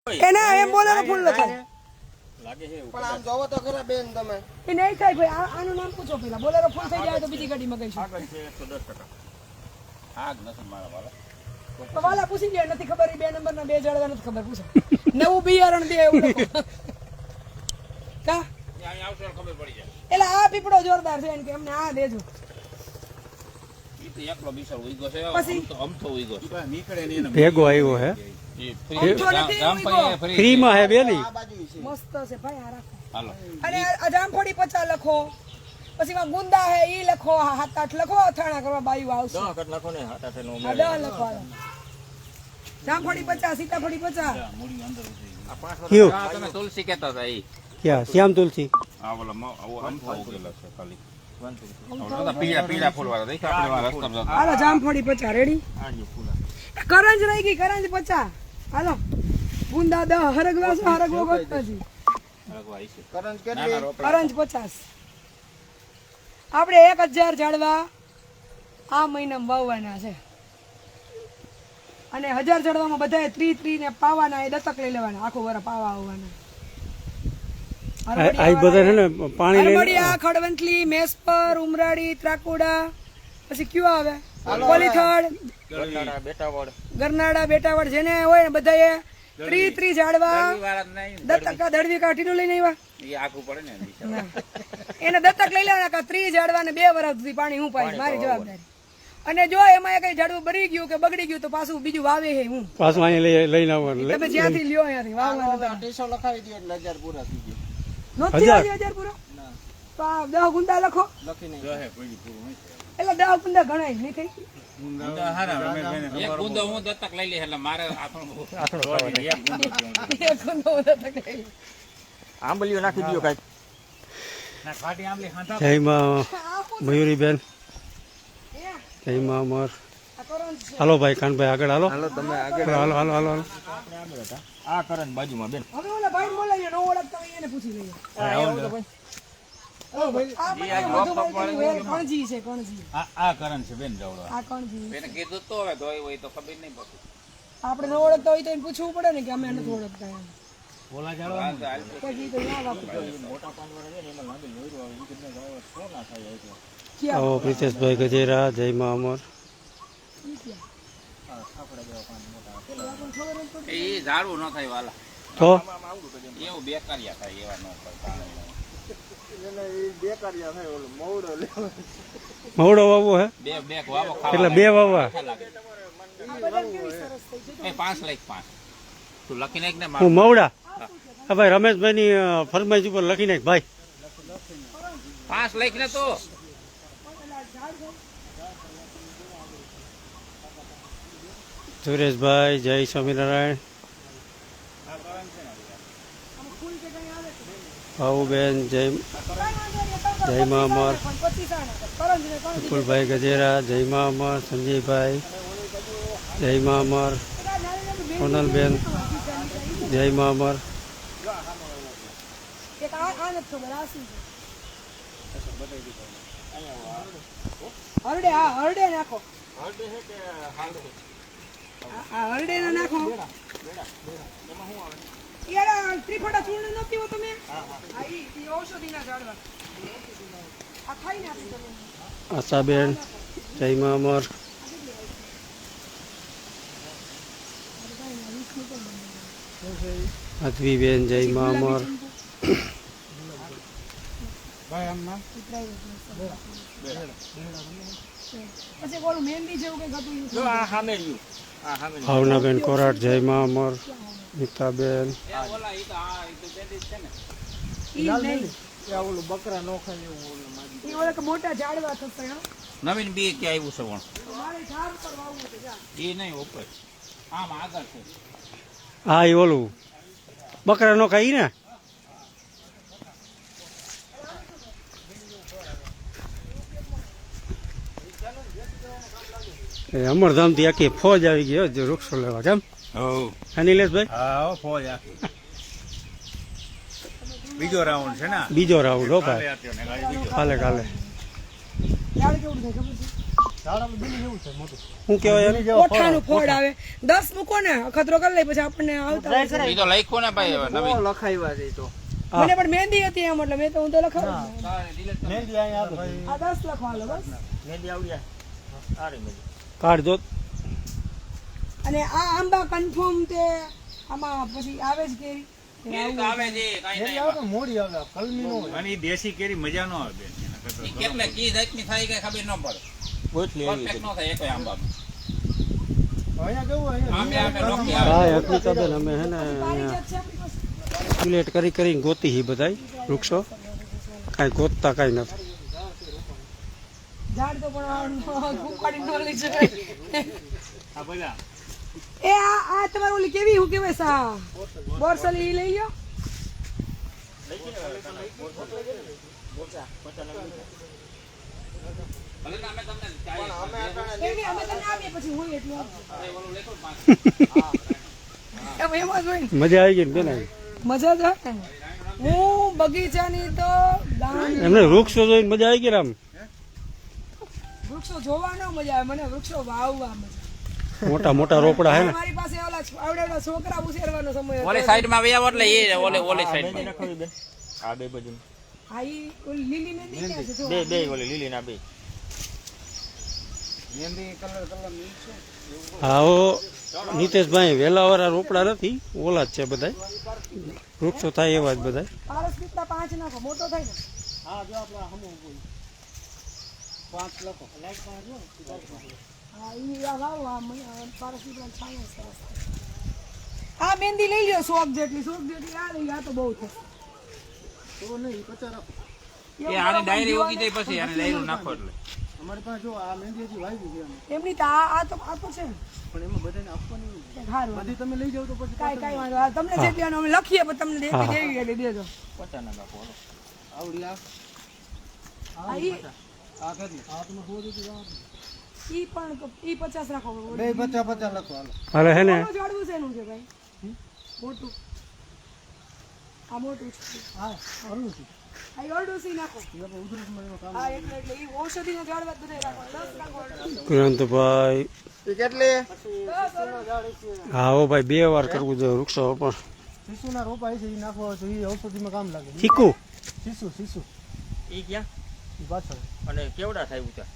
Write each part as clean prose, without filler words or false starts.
એના એમ બોલેરો ફૂલ લખાય લાગે છે પણ આમ જોવો તો ખરા બેન તમે એ નહીં થાય ભાઈ આનું નામ પૂછો પેલા બોલેરો ફૂલ થઈ જાય તો બીજી ગાડીમાં ગઈશું આગળ છે 110%. આગ નથી મારા વાલા. તો વાલા પૂછી લે નથી ખબર એ બે નંબરના બે જાળવા નથી ખબર પૂછો નવું બિયારણ દે એવું લખો કા અહીંયા આવશે એટલે ખબર પડી જાય. એટલે આ પીપળો જોરદાર છે એમ કે અમને આ દેજો ઈ તો એકલો બિસર ઉઈગો છે. પછી? આમ તો ઉઈગો છે. નીકળે ને એને ભેગો આવ્યો હે ઈ આમથો નથી ગામ ઉઈગો. પૈયા ફરી ફ્રી માં હે બેલી આ બાજુ છે મસ્ત છે ભાઈ આ રાખો હાલો. અને આ જામફળી 50 લખો પછી માં ગુંદા હે ઈ લખો 7-8 લખો અથાણા કરવા બાયું આવશે 10 કટ લખો ને હાટા થઈને આ ઉમેરો. 10 લખો હાલો. જામફળી 50 સીતાફળી 50 મૂડી અંદર ઉતરી ગઈ. આ 5 કયું? વર્ષ તમે તુલસી કહેતા હતા ઈ. ક્યાં શ્યામ તુલસી આ ઓલા આવો આમ તો ઉગેલા છે ખાલી. ઓલા પીળા પીળા ફૂલ વાળા દેખ આપણે વાળા રસ્તામાં જતા. હાલો જામફળી 50 રેડી આજો ફૂલા. કરંજ રહી ગઈ કરંજ 50 હાલો ગુંદા 10 હરગવા છે હરગવો ગોતજી હરગવા આઈ છે. કરંજ નાના કેટલી રોપડા. કરંજ 50 આપણે 1000 ઝાડવા આ મહિનામાં વાવવાના છે અને 1000 ઝાડવામાં બધાએ 30 ને પાવાના એ દત્તક લઈ લેવાના આખું વરસ પાવા આવવાના આ બધા છે ને પાણી લઈને હરબડિયા ખડવંતલી મેસપર ઉમરાડી ત્રાકુડા પછી કયું આવે કોલીથડ ગરનાળા, બેટાવળ. ગરનાળા બેટાવડ જેને હોય ને બધાએ 30 ઝાડવા વાળા જ નહીં. દત્તક દળવી કાઢીનું લઈને આવ્યા ઈ આખું પડે ને બિચારા. એને દત્તક લઈ લેવાના કા 30 ઝાડવા ને 2 વર્ષ સુધી પાણી હું પાઈશ મારી જવાબદારી અને જો એમાં કઈ ઝાડવું બરી ગયું કે બગડી ગયું તો પાછું બીજું વાવે હે હું પાછું અહીંયા લઈને આવવાનું તમે જ્યાંથી લ્યો અહીંયાથી વાવવાનું ટીસો લખાવી દો એટલે 1000 પૂરા થઈ ગયા નથી આવી 1000 પૂરો તો આ 10 ગુંદા લખો લખી નહીં જો હે કોઈ પૂરું નહીં. એટલે 10 ગુંદા ગણાય નહીં થઈ એક ગુંદો હું દત્તક લઈ લે એટલે મારે આથણું દોડી એક ગુંદો થયો. એક ગુંદો દત્તક લઈ લે. આંબલીઓ નાખી દો કાઈ ના ખાટી આંબલી ખાંધા. જય માં મયુરીબેન એ, જય માં અમર આ કરંજ છે. હાલો ભાઈ કાનભાઈ આગળ હાલો હાલો તમે આગળ હાલો હાલો હાલો હાલો આ કરન બાજુમાં બેન. હવે ઓલા ભાઈ બોલાવીએ નો ઓળખતા હોય એને પૂછી લઈએ આ ભાઈ મધુભાઈ કણજી છે કણજી આ કરન છે બેન જવડો. આ કણજી એને કીધું તો હવે ધોઈ હોય તો ખબર નહીં પડતી. આપણે ન ઓળખતા હોય તો એને પૂછવું પડે ને કે અમે નથી ઓળખતા એમ બોલા જાળવા પછી તો ના વાપરતા મોટા પાનવાળા છે ને એમાં લાંબી લોહીરો આવે ઈ કીધું કે શું ના થાય એટલે. ક્યાં આવો પ્રિતેશભાઈ ગજેરા જય માં અમર ઈ ક્યાં એ ઝાડવું ન થાય વાલા. તો એવું બેકારિયા થાય એવા ન કરતા. એને ઈ બેકારિયા થાય ઓલો મોવડો લેવો મવડો વાવો હે બે વાવો ખાવા એટલે 2 વાવવા લાગે. આ બધા કેવી સરસ થઈ છે એ 5 લાખ 5 તું લખી નાખ ને હું મવડા હા ભાઈ રમેશભાઈ ની ફરમાઈશ ઉપર લખી નાખ ભાઈ 5 લાખ ને તો સુરેશભાઈ જય સ્વામિનારાયણ ભાવુબેન જય જય માં અમર વિપુલભાઈ ગજેરા જય માં અમર સંજયભાઈ જય માં અમર સોનલબેન જય માં અમર એક આ નથી ખબર આ શું છે હરડે હા હરડે નાખો આ હરડે ના નાખો યાર આ ત્રિફળા ચૂર્ણ નથી હો તમે હા ઈ ઔષધિના ઝાડવા આ ખાઈ નાખી તમે આશાબેન જય માં અમર અધવીબેન જય માં અમર પછી ઓલું મહેંદી જેવું કઈ હતું ઈ જો આ સામે રહ્યું. આ સામે ભાવનાબેન કોરાટ જય માં અમર નીતાબેન ઓલા ઈ તો આ ઈ તો બેડી છે ને. નહીં ઓલું બકરા નો ખાય એવું ઓલું મારી ઈ ઓલા કે મોટા ઝાડવા થશે હા નવીન બી કે આવ્યું છે પણ મારે ઝાડ પર વાવવું છે જા એ નહીં ઉપર આમ આગળ છે. હા એ ઓલું બકરા નો ખાઈ ને અમરધામ થી આખી ફોજ આવી ગઈ હો, જો વૃક્ષો લેવા કેમ અનિલેશભાઈ હા ફોજ બીજો રાઉન્ડ છે ને બીજો રાઉન્ડ હો ભાઈ અત્યારે ગાડી બીજો. કાલે કાલે ઝાડ કેવું થાય ખબર છે શું કહેવાય એને? કોઠાનું ફળ આવે 10 મૂકો ને અખતરો કરી લઈ પછી આપણને આવતા હોય છે. ઈ તો લખ્યું ને ભાઈ હવે નવી લખાવ્યા છે તો મને પણ મહેંદી હતી એમ એટલે મેં તો હું તો લખાવું જ ને. મહેંદી અહીંયા આગળ આ 10 લખવા લો બસ. મહેંદી આવડ્યા આ રે મહેંદી કાર્ડ જો અને આ આંબા કન્ફર્મ તે આમાં પછી આવે જ કેરી કેરી તો આવે છે કાઈ મહેંદી નહીં આવે તો મોડી આવે કલમી નો હોય અને ઈ દેશી કેરી મજા ન આવે બેન એના કરતા ઈ કેટલે કી જાતની થાય કઈ ખબર ન પડે ગોઠલી પરફેક્ટ ન થાય એકોય આંબામાં અહીંયા કેવું આંબે અહીંયા આંબે નોકી હા આવે હકીકતન અમે હે ને પારિજાત છે આપણી પાસે. સિલેક્ટ કરીને ગોતી હી બધાય વૃક્ષો કાંઈ ગોતતા કાંઈ નથી. ઝાડ તો પણ ઉપાડી ન લઈ શકાય. આ બધા એ આ તમારું ઓલી કેવી હું કહેવાય સા બોરસલી ઈ લઈ લ્યો. ભલે ને અમે તમને ચાય એમની અમે તને આપીએ પછી હું એટલું આપું. ઓલું લેખો 5 એમ જ હોય ને. મજા આવી ગઈ ને બેન આવી? મજા જ આવે ને. હું બગીચાની તો દાન એમને વૃક્ષો જોઈને મજા આવી ગઈ ને આમ? વૃક્ષો જોવા ન મજા આવે મને વૃક્ષો વાવવા મજા મોટા મોટા રોપડા હે આવે. ને મારી પાસે ઓલા આવડા છોકરા ઉછેરવાનો સમય હતો. ઓલી સાઈડમાં વયા એટલે એ ઓલી સાઈડમાં નખાવી બે આ બે બાજુ આ ઈ ઓલી લીલી મહેંદી ક્યાં છે જો. બે બે ઓલી લીલી ના બે હા ઓ નીતેશભાઈ વેલાવાળા રોપડા નથી ઓલા જ છે બધાય વૃક્ષો થાય એવા જ બધાય. પારસ પીપળા 5 નાખો મોટો થાય ને. હા જો આપડા હમો 5 લખો લાઈટ 5 જો હા ઈ આ વાવો આ પારસ પીપળા છાંયો સરસ. આ મહેંદી લઈ લ્યો 100 જેટલી આ લઈ લ્યો. આ તો બહુ થશે. તો નહીં 50 રાખો એ આની ડાયરી ઉગી જાય પછી આને ડાયરી નાખો એટલે અમારી પાસે જો આ મહેંદી હજી વાવી છે અમે. એમની તો આ તો છે ને. પણ એમાં બધાને આપવાની હોય. સારું બધી તમે લઈ જાવ તો પછી કાંઈ વાંધો આ તમને જેટલી આનો અમે લખીએ પણ તમને દેવી એટલે દેજો. 50 ના રાખો હાલો આવડી આ આ ઈ આ કેટલી આ તમે હો દીધી જાવ ઈ પણ ઈ 50 રાખો. બે 50 50 લખો હાલો અરે હે ને ઓલું ઝાડવું છે એનું છે ભાઈ મોટું. આ મોટું છે. હા હરું છે આ અરડુસી નાખો. ઉધરસમાં એમાં કામ હા એટલે ઈ ઔષધિના ઝાડવા બધા રાખો. 10 રાખો અરડુસી. ક્રાંતભાઈ એ કેટલી 10 અરડુસી. હા હો ભાઈ 2 વાર કરવું જોઈએ વૃક્ષો પણ શીશુના રોપા છે એ નાખો તો એ ઔષધિમાં કામ લાગે ચીકુ શીશુ ઈ ક્યાં એ પાછળ અને કેવડા થાય ઊંચા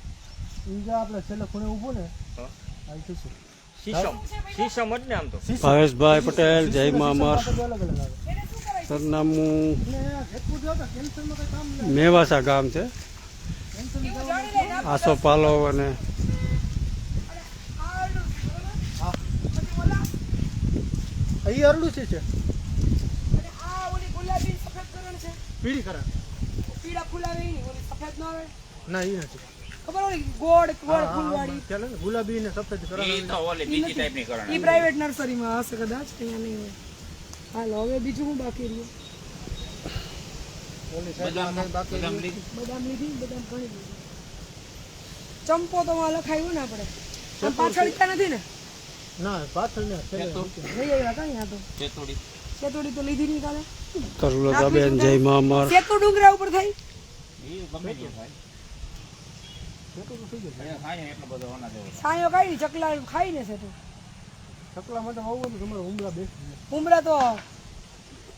એ જે આપણે છેલ્લે ખૂણે ઊભો ને હા. આ શીશુ શીશમ જ ને આમ તો ભાવેશભાઈ પટેલ જય મા અમર અલગ અલગ આવે એને શું કરાય? સરનામું એટલે જેટલું જો તો કેન્સરમાં કઈ કામ લાગે મેવાસા ગામ છે ઈ તો જાણી લઈને આપો. આસો પાલવ અને આ અરડુસી બરોબર? પછી ઓલા એ અરડું છે અને આ ઓલી ગુલાબી સફેદ કરણ છે. પીળી કરા પીળા ફૂલાવે ઈ ઓલી સફેદ ન આવે. ના એ નથી ખબર ઓલી ગોળ ફૂલવાળી. ચાલે ને ગુલાબી ને સફેદ કરા ઈ તો ઓલી બીજી ટાઈપની ઈ કરવાની પ્રાઇવેટ નર્સરીમાં હશે કદાચ અહીંયા નહીં હોય. હાલો હવે બીજું શું બાકી રહ્યું? ઓલી સાઈડ બાકી બદામ લીધી બદામ લીધી બદામ ઘણી લીધી. ચંપો તો માં લખાયું ને આપણે આમ પાછળ ઈચ્છા નથી ને ના પાછળ ને છેલ્લે લઈ આવ્યા કઈ આ તો ચેતોડી સેતુડી તો લીધી નહીં કાલે. તરુલતાબેન જય મા અમર સેતુ ડુંગરા ઉપર થઈ. ઈ ગમે તે થાય અહીંયા ખાય ને એટલો બધો હોના જેવો સાયો કાઢી ચકલા ખાઈ ને સેતુ. ચકલા માટે આવું ને તમારે ઉમરા બેસ ઉમરા તો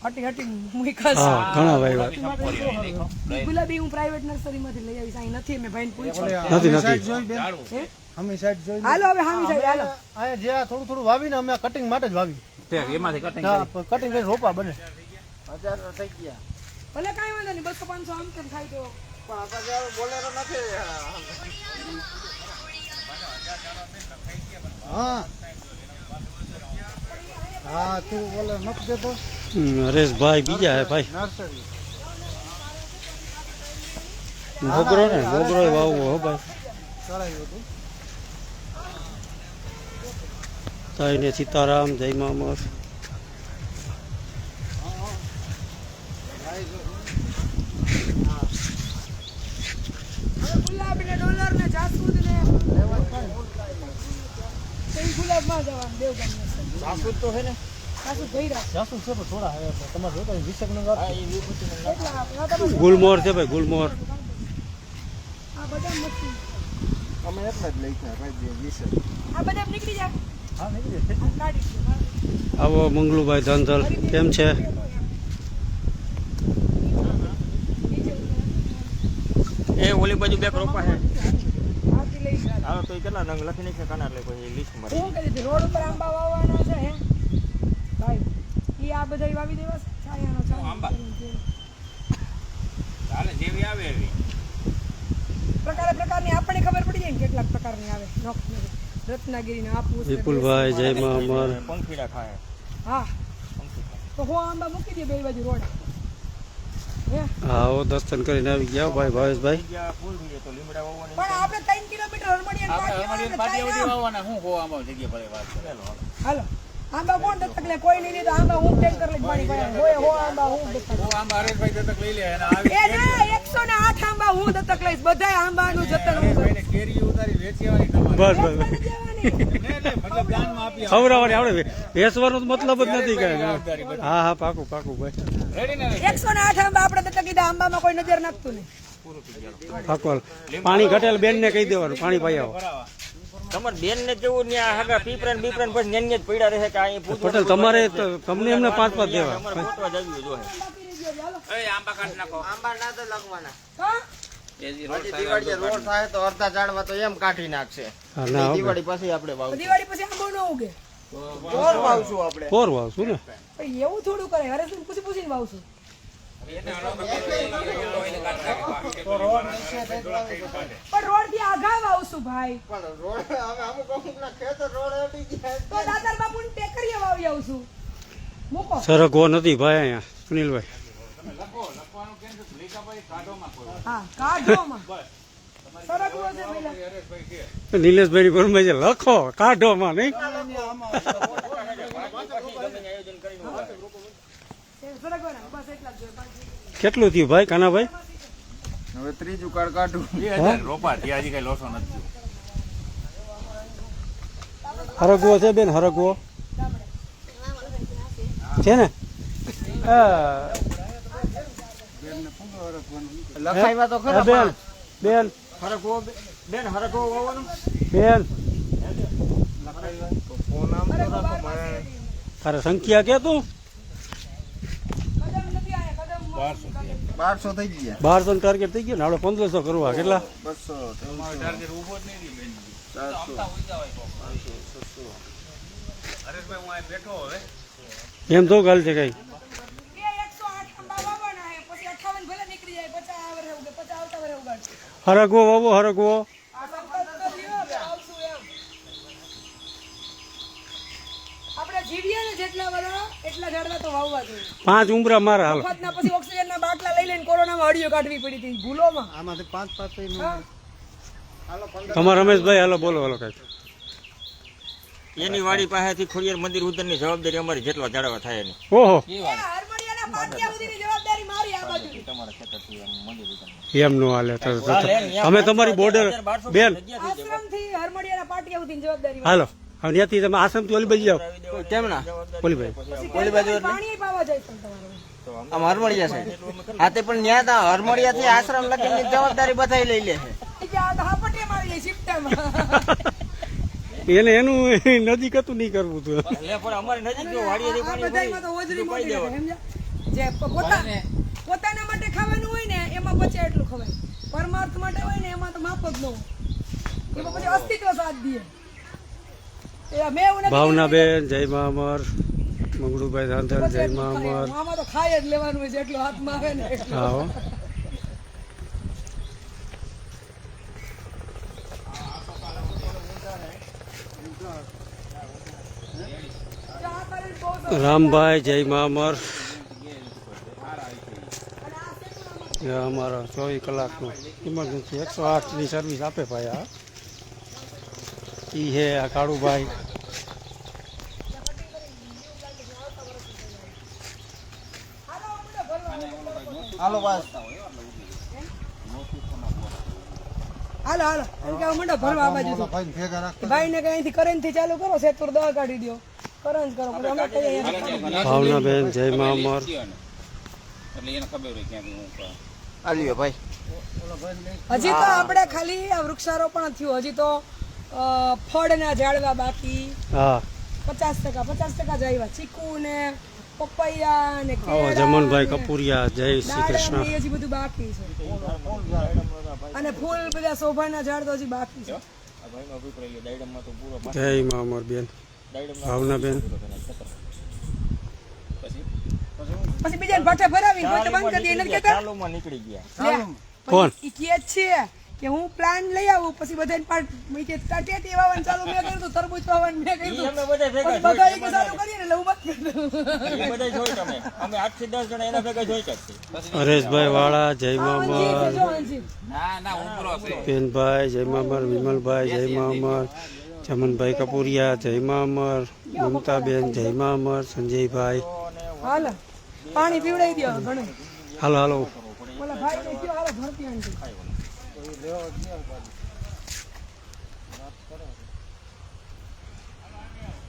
હટી હટી મૂકસ. હા ઘણા વાવ્યા ચંપોરી હોય દેખો ગુલાબી હું પ્રાઇવેટ નર્સરીમાંથી લઈ આવીશ. અહીં નથી મેં ભાઈને પૂછ્યું. નથી. જોઈ બેન ઝાડવું હે? અમે સાઈડ જોઈ હાલો હવે હામી સાહેબ હાલો. અહીંયા જે આ થોડું થોડું વાવીને અમે કટિંગ માટે જ વાવી એમાંથી કટિંગ કટિંગ કરીને રોપા બને 1000 થઈ ગયા ભલે કાંઈ વાંધો નહીં 200 500 આમ તેમ થાય તો પણ આપણે બોલેરો નથી હા હા તું બોલે નથી દેતો હરેશભાઈ બીજા હે ભાઈ નર્સરી મોગરો ને મોગરો વાવવો હો ભાઈ કરાયું હતું તાઈને સીતારામ જય મા અમર હવે ગુલાબ ને ડોલર ને જાસૂદ ને કઈ ગુલાબમાં જવાનું દેવગામ નર્સરી. જાસૂદ તો હે ને જાસૂદ ભઈ રાખ. જાસૂદ છે પણ થોડા હે એટલે તમારે જોતા વિશેષ નગર હા ઈ વિભૂતિનો કેટલા આ તમે ગુલમોર છે ભાઈ ગુલમોર આ બધા મસ્તી. અમે એટલા જ લખ્યા ભાઈ વિશે આ બધા નીકળી જાય હા નીકળી જાય કાઢી દો આવો મંગલુભાઈ ધાંધલ કેમ છે? એ ઓલી બાજુ બે રોપા છે આથી લઈ જાય હાલો તો એ કેટલા નંગ લખી નાખે કાના એટલે કોઈ લિસ્ટ માં શું કરી દીધું રોડ ઉપર આંબા વાવવાના છે હે ભાઈ ઈ આ બધા વાવી દેવા છે છાયાનો આંબા. ચાલે જેવી આવે એવી પ્રકારની આપણને ખબર પડી જાય ને કેટલાક પ્રકારની આવે રત્નાગીરીના આપુસ ને વિપુલભાઈ જય મા અમર. પંખીડા ખાય હા તો હું આંબા મૂકી દે બે બાજુ રોડ હે આવો દર્શન કરીને આવી ગયા ભાઈ ભાવેશભાઈ. જગ્યા ફૂલ થઈ જાય તો લીમડા વાવવાની પણ આપણે 3 કિલોમીટર હરમડિયા હાલો આંબા કોણ દત્તક લે કોઈ નહીં તો આંબા હું ટેન્કર લઈ પાણી ભરાય હોય હો આંબા હું દત્તક એ ના 108 આંબા હું દત્તક લઈશ બધાય આંબાનું જતન હું કરીશ. બસ બસ ખવડાવવાની આપણે વેચવાનો તો મતલબ જ નથી કઈ. હા હા પાકું પાકું ભાઈ 108 આંબા આપણે દત્તક કીધા આંબામાં કોઈ નજર નાખતું નહીં. પાકું. પાણી ઘટેલ બેન ને કહી દેવાનું પાણી પાઈ આવો. તમારે બેન ને જેવું ત્યાં હાગા પીપરા ને બીપરા ને પછી નેન જ પડ્યા રહે કે અહીં પૂછવા પટેલ તમારે તમને એમને 5-5 દેવા. અમારે ગોતવા જાવી જોઈએ એ આંબા કાઢ નાખો આંબા ના તો લખવાના હા એજી હજી દિવાળી રોડ થાય તો અડધા ઝાડમાં તો એમ કાઢી નાખશે હા ના હવે દિવાળી પછી આપણે વાવશું દિવાળી પછી આંબો ન ઉગે રોડ વાવશું આપણે પોર વાવશું ને. પણ એવું થોડું કરે હરેશને પૂછી પૂછીને વાવશું પણ રોડ થી આઘા વાવશું ભાઈ પણ રોડ હવે અમુક ના ખેતર રોડ અડી ગયા તો દાદર બાપુ ને ટેકરીએ વાવી આવશું મૂકો સરગવો નથી ભાઈ અહીંયા સુનિલભાઈ. હા કાઢોમાં સરગવો છે પેલા નિલેશભાઈ પરમે છે લખો કાઢોમાં નહીં. સરગવાના બસ એટલા જ જોઈએ કેટલું થયું ભાઈ કાનાભાઈ? હવે ત્રીજું કાર્ડ કાઢું રોપા ત્યાં હજી કઈ લોસો નથી હરગવો છે બેન હરગવો છે ને? લખાઈમાં તો ખરા બેન બેન હરખો બેન હરખો વાવવાનું બેન ફોન આમ તો રાખો મારે તારે સંખ્યા કે તું કદમ નથી આયા કદમ 1200 થઈ ગયા 1200 નું ટાર્ગેટ થઈ ગયું ને આપણે 1500 કરવા કેટલા? 200 ટાર્ગેટ ઉભો જ નહીં બેન 400 હરેશભાઈ હું અહીં બેઠો હવે એમ તો ગાલ છે કઈ. કે 108 આંબા વાવવાના હે પછી 58 ભલે નીકળી જાય 50 આવરે ઉગે 50 આવતા વરે ઉગાડશે હરગવો વાવો હરગવો. આ સંકલ્પ તો લ્યો કે આવશું એમ આપણે જીવીએ ને જેટલા બધા એટલા ઝાડવા તો વાવવા જોઈએ 5 ઉમરા મારા હાલો. વખતના પછી ઓક્સિજનના બાટલા લઈ લઈને કોરોનામાં હળીઓ કાઢવી પડી હતી ભૂલોમાં આમાંથી 5 હા. તમારા રમેશભાઈ હાલો બોલો હાલો કઈ. એની વાડી પાસેથી ખોડિયાર મંદિર ઉધરની જવાબદારી અમારી જેટલા જાળવા થાય એની ઓહો એ હરમડિયાના પાટિયા સુધીની જવાબદારી મારી આ બાજુની તમારા ખેતરથી એમ મંદિર ઉધર એમ નો હાલે અમે તમારી બોર્ડર બેન આશ્રમથી હરમડિયાના પાટિયા સુધીની જવાબદારી હાલો હવે ત્યાંથી તમે આસામથી ઓલી બાજુ જાઓ. કેમ ના ઓલી બાજુ ઓલી બાજુ એટલે? પાણી પાવા જાય પણ તમારે આમ હરમડિયા સાઈડ હા તે પણ ન્યા તા હરમડિયા થી આશ્રમ લગીની જવાબદારી બધાય લઈ લે છે આ તો હાપટીએ મારી જાય શિફ્ટામાં એને એનું નજીક હતું નહીં કરવું હતું. એટલે પણ અમારી નજીક જો વાડીએથી આ પાણી બધાયમાં તો હોજરી પાઈ મોટી દેવાનું. છે, સમજ્યા? જે પોતાના માટે ખાવાનું હોય ને એમાં બચે એટલું ખવાય પરમાર્થ માટે હોય ને એમાં તો માપ જ ન હોય એમાં પછી અસ્તિત્વ સાથ દે મેં એવું નથી ભાવનાબેન જય મા અમર. મંગળુભાઈ ધાંધલ બસ જય એટલું મા ખાય. અમર. આમાં તો ખાય જ લેવાનું હોય જેટલું હાથમાં આવે ને એટલું. હા હો. ચા કરીને બહુ સરસ. રામભાઈ જય મા અમર. અમારા 24 કલાકનું ઇમરજન્સી 108 ની સર્વિસ આપે ભાઈ. આ ઈ હે આ કાળુભાઈ. હાલો બસ હાલો હાલો એમ કે મંડો ભરવા આ બાજુ ભાઈ ને કઈ અહીંથી કરંટ થી ચાલુ કરો સેતુર દવા કાઢી દો કરંટ કરો પછી અમે કહીએ ભાવનાબેન જય મા અમર. એટલે એને ખબર હોય ક્યાંથી હું આલ્યો ભાઈ. હજી તો આપણે ખાલી આ વૃક્ષારોપણ થયું, હજી તો ફળના ઝાડવા બાકી હા 50% જ આવ્યા. ચીકુ ને પપૈયા ને આવો કેળા જમનભાઈ ને કપૂરિયા, જય શ્રી દાડમ કૃષ્ણ. ને એ હજી બધું બાકી છે. અને ફૂલ બધા શોભાના ઝાડ તો હજી બાકી છે. જય મા અમરબેન, ભાવનાબેન. પછી બીજાને ભઠ્ઠે ભરાવીને ભઠ્ઠે બંધ કરી દઈએ, નથી કહેતા? ચાલુમાં નીકળી ગયા. લે, કોણ? ઈ કહે જ છે કે હું પ્લાન લઈ આવું, પછી બધાને ટેટી વાવવાનું ચાલુ મેં કર્યું હતું, તરબૂચ વાવવાનું મેં કર્યું ઈ હતું. અમે બધા ભેગા પછી બધા ઈ કે ચાલુ કરીએ ને એટલે હું બંધ કરી દઉં. ઈ બધા જોઈ તમે. અમે 8 થી 10 જણા એના ભેગા જોઈ શકીએ. હરેશભાઈ વાળા, જય મા અંજી છે, અમર. જો અંજી. ના ઉભરો છે પેનભાઈ, જય મા અમર. વિમલભાઈ, જય મા અમર. જમનભાઈ કપૂરિયા, જય મા અમર. મમતાબેન, જય મા અમર. સંજયભાઈ, હાલો પાણી પીવડાવી દો ઘણું. હાલો હાલો. ઓલા ભાઈ ને કયો હાલો ભરતી આંટી.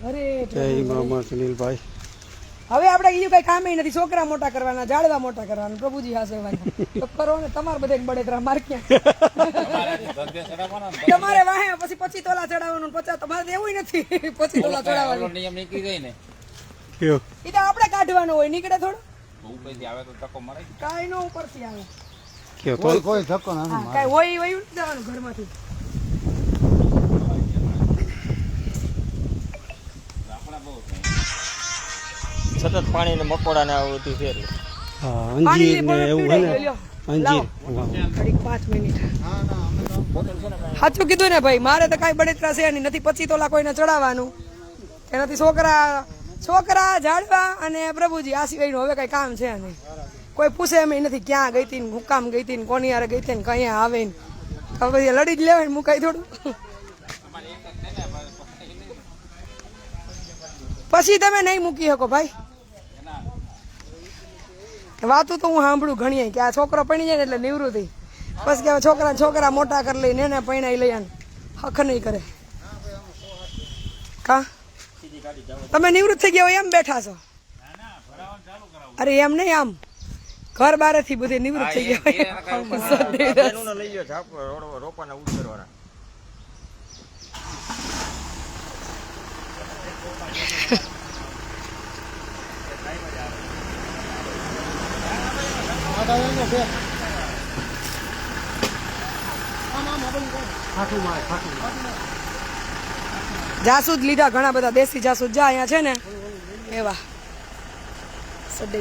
અરે જય મા અમર. સુનિલભાઈ, હવે આપણે બીજું કઈ કામ નથી, છોકરા મોટા કરવાના, ઝાડવા મોટા કરવાના, પ્રભુજી હાસવાના. તો કરો ને તમારે બધાને બળેતરા માર ક્યાં તમારે વાહે પછી 25 તોલા ચડાવવાનું, 50 તમારે તો એવું નથી 25 તોલા ચડાવવાનું. નિયમ નીકળી જાય ને કયો? એ તો આપણે કાઢવાનો હોય, નીકળે થોડું ઉપરથી આવે તો ધક્કો મારે કાંઈ નો ઉપરથી આવે. કયો? તો કોઈ ધક્કો ના હા કાંઈ હોય વયું નથી જવાનું ઘરમાંથી. સતત પાણી ને મકોડા ને આવું બધું છે એટલે. હા, અંજીર ને એવું હે ને. લ્યો. અંજીર. ઘડીક 5 મિનિટ. સાચું કીધું ને ભાઈ, મારે તો કાંઈ બળેતરા છે નહીં, નથી 25 તોલા કોઈને ચડાવવાનું, એનાથી છોકરા ઝાડવા અને પ્રભુજી આ સિવાયનું હવે કઈ કામ છે નહીં. કોઈ પૂછે એમ નથી ક્યાં ગઈ હતી, હું કામ ગઈ હતી, કોની યારે ગઈ હતી ને કઈ આવે ને. હવે પછી લડી જ લેવાય ને મુકાય થોડું. પછી તમે નહીં મૂકી શકો ભાઈ. વાતું તો હું સાંભળું ઘણી કે આ છોકરો પણી જાય ને એટલે નિવૃત્તિ, પછી કે છોકરા મોટા કરી લઈને એને પૈણાઈ લઈ હક નહીં કરે. કા તમે નિવૃત્ત થઈ ગયા હોય એમ બેઠા છો? અરે એમ નહીં, આમ ઘર બારેથી બધે નિવૃત્ત થઈ ગયા હોય. બેનુંને લઈ ગયો ઝાપ રોપાના ઉછેરવાળા. જાસૂદ લીધા ઘણા બધા, દેશી જાસૂદ જા અહીંયા છે ને એવા સડે.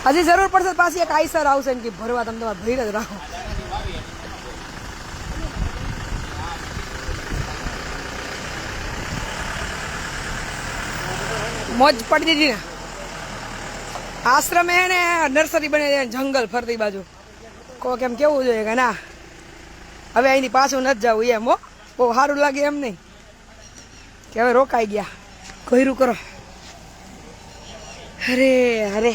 હજી જરૂર પડશે પાછી એક આઈસર આવશે ને કે ભરવા, તમે તમારે ભરી જ રાખો. મોજ પડી દીધી ને. આશ્રમે હે ને નર્સરી બને છે, જંગલ ફરતી બાજુ. કોક એમ કેવું જોઈએ કે ના હવે અહીંથી પાછું નથી જવું એમ. હો બહુ સારું લાગે એમ નહીં કે હવે રોકાઈ ગયા, ઘયરું કરો. અરે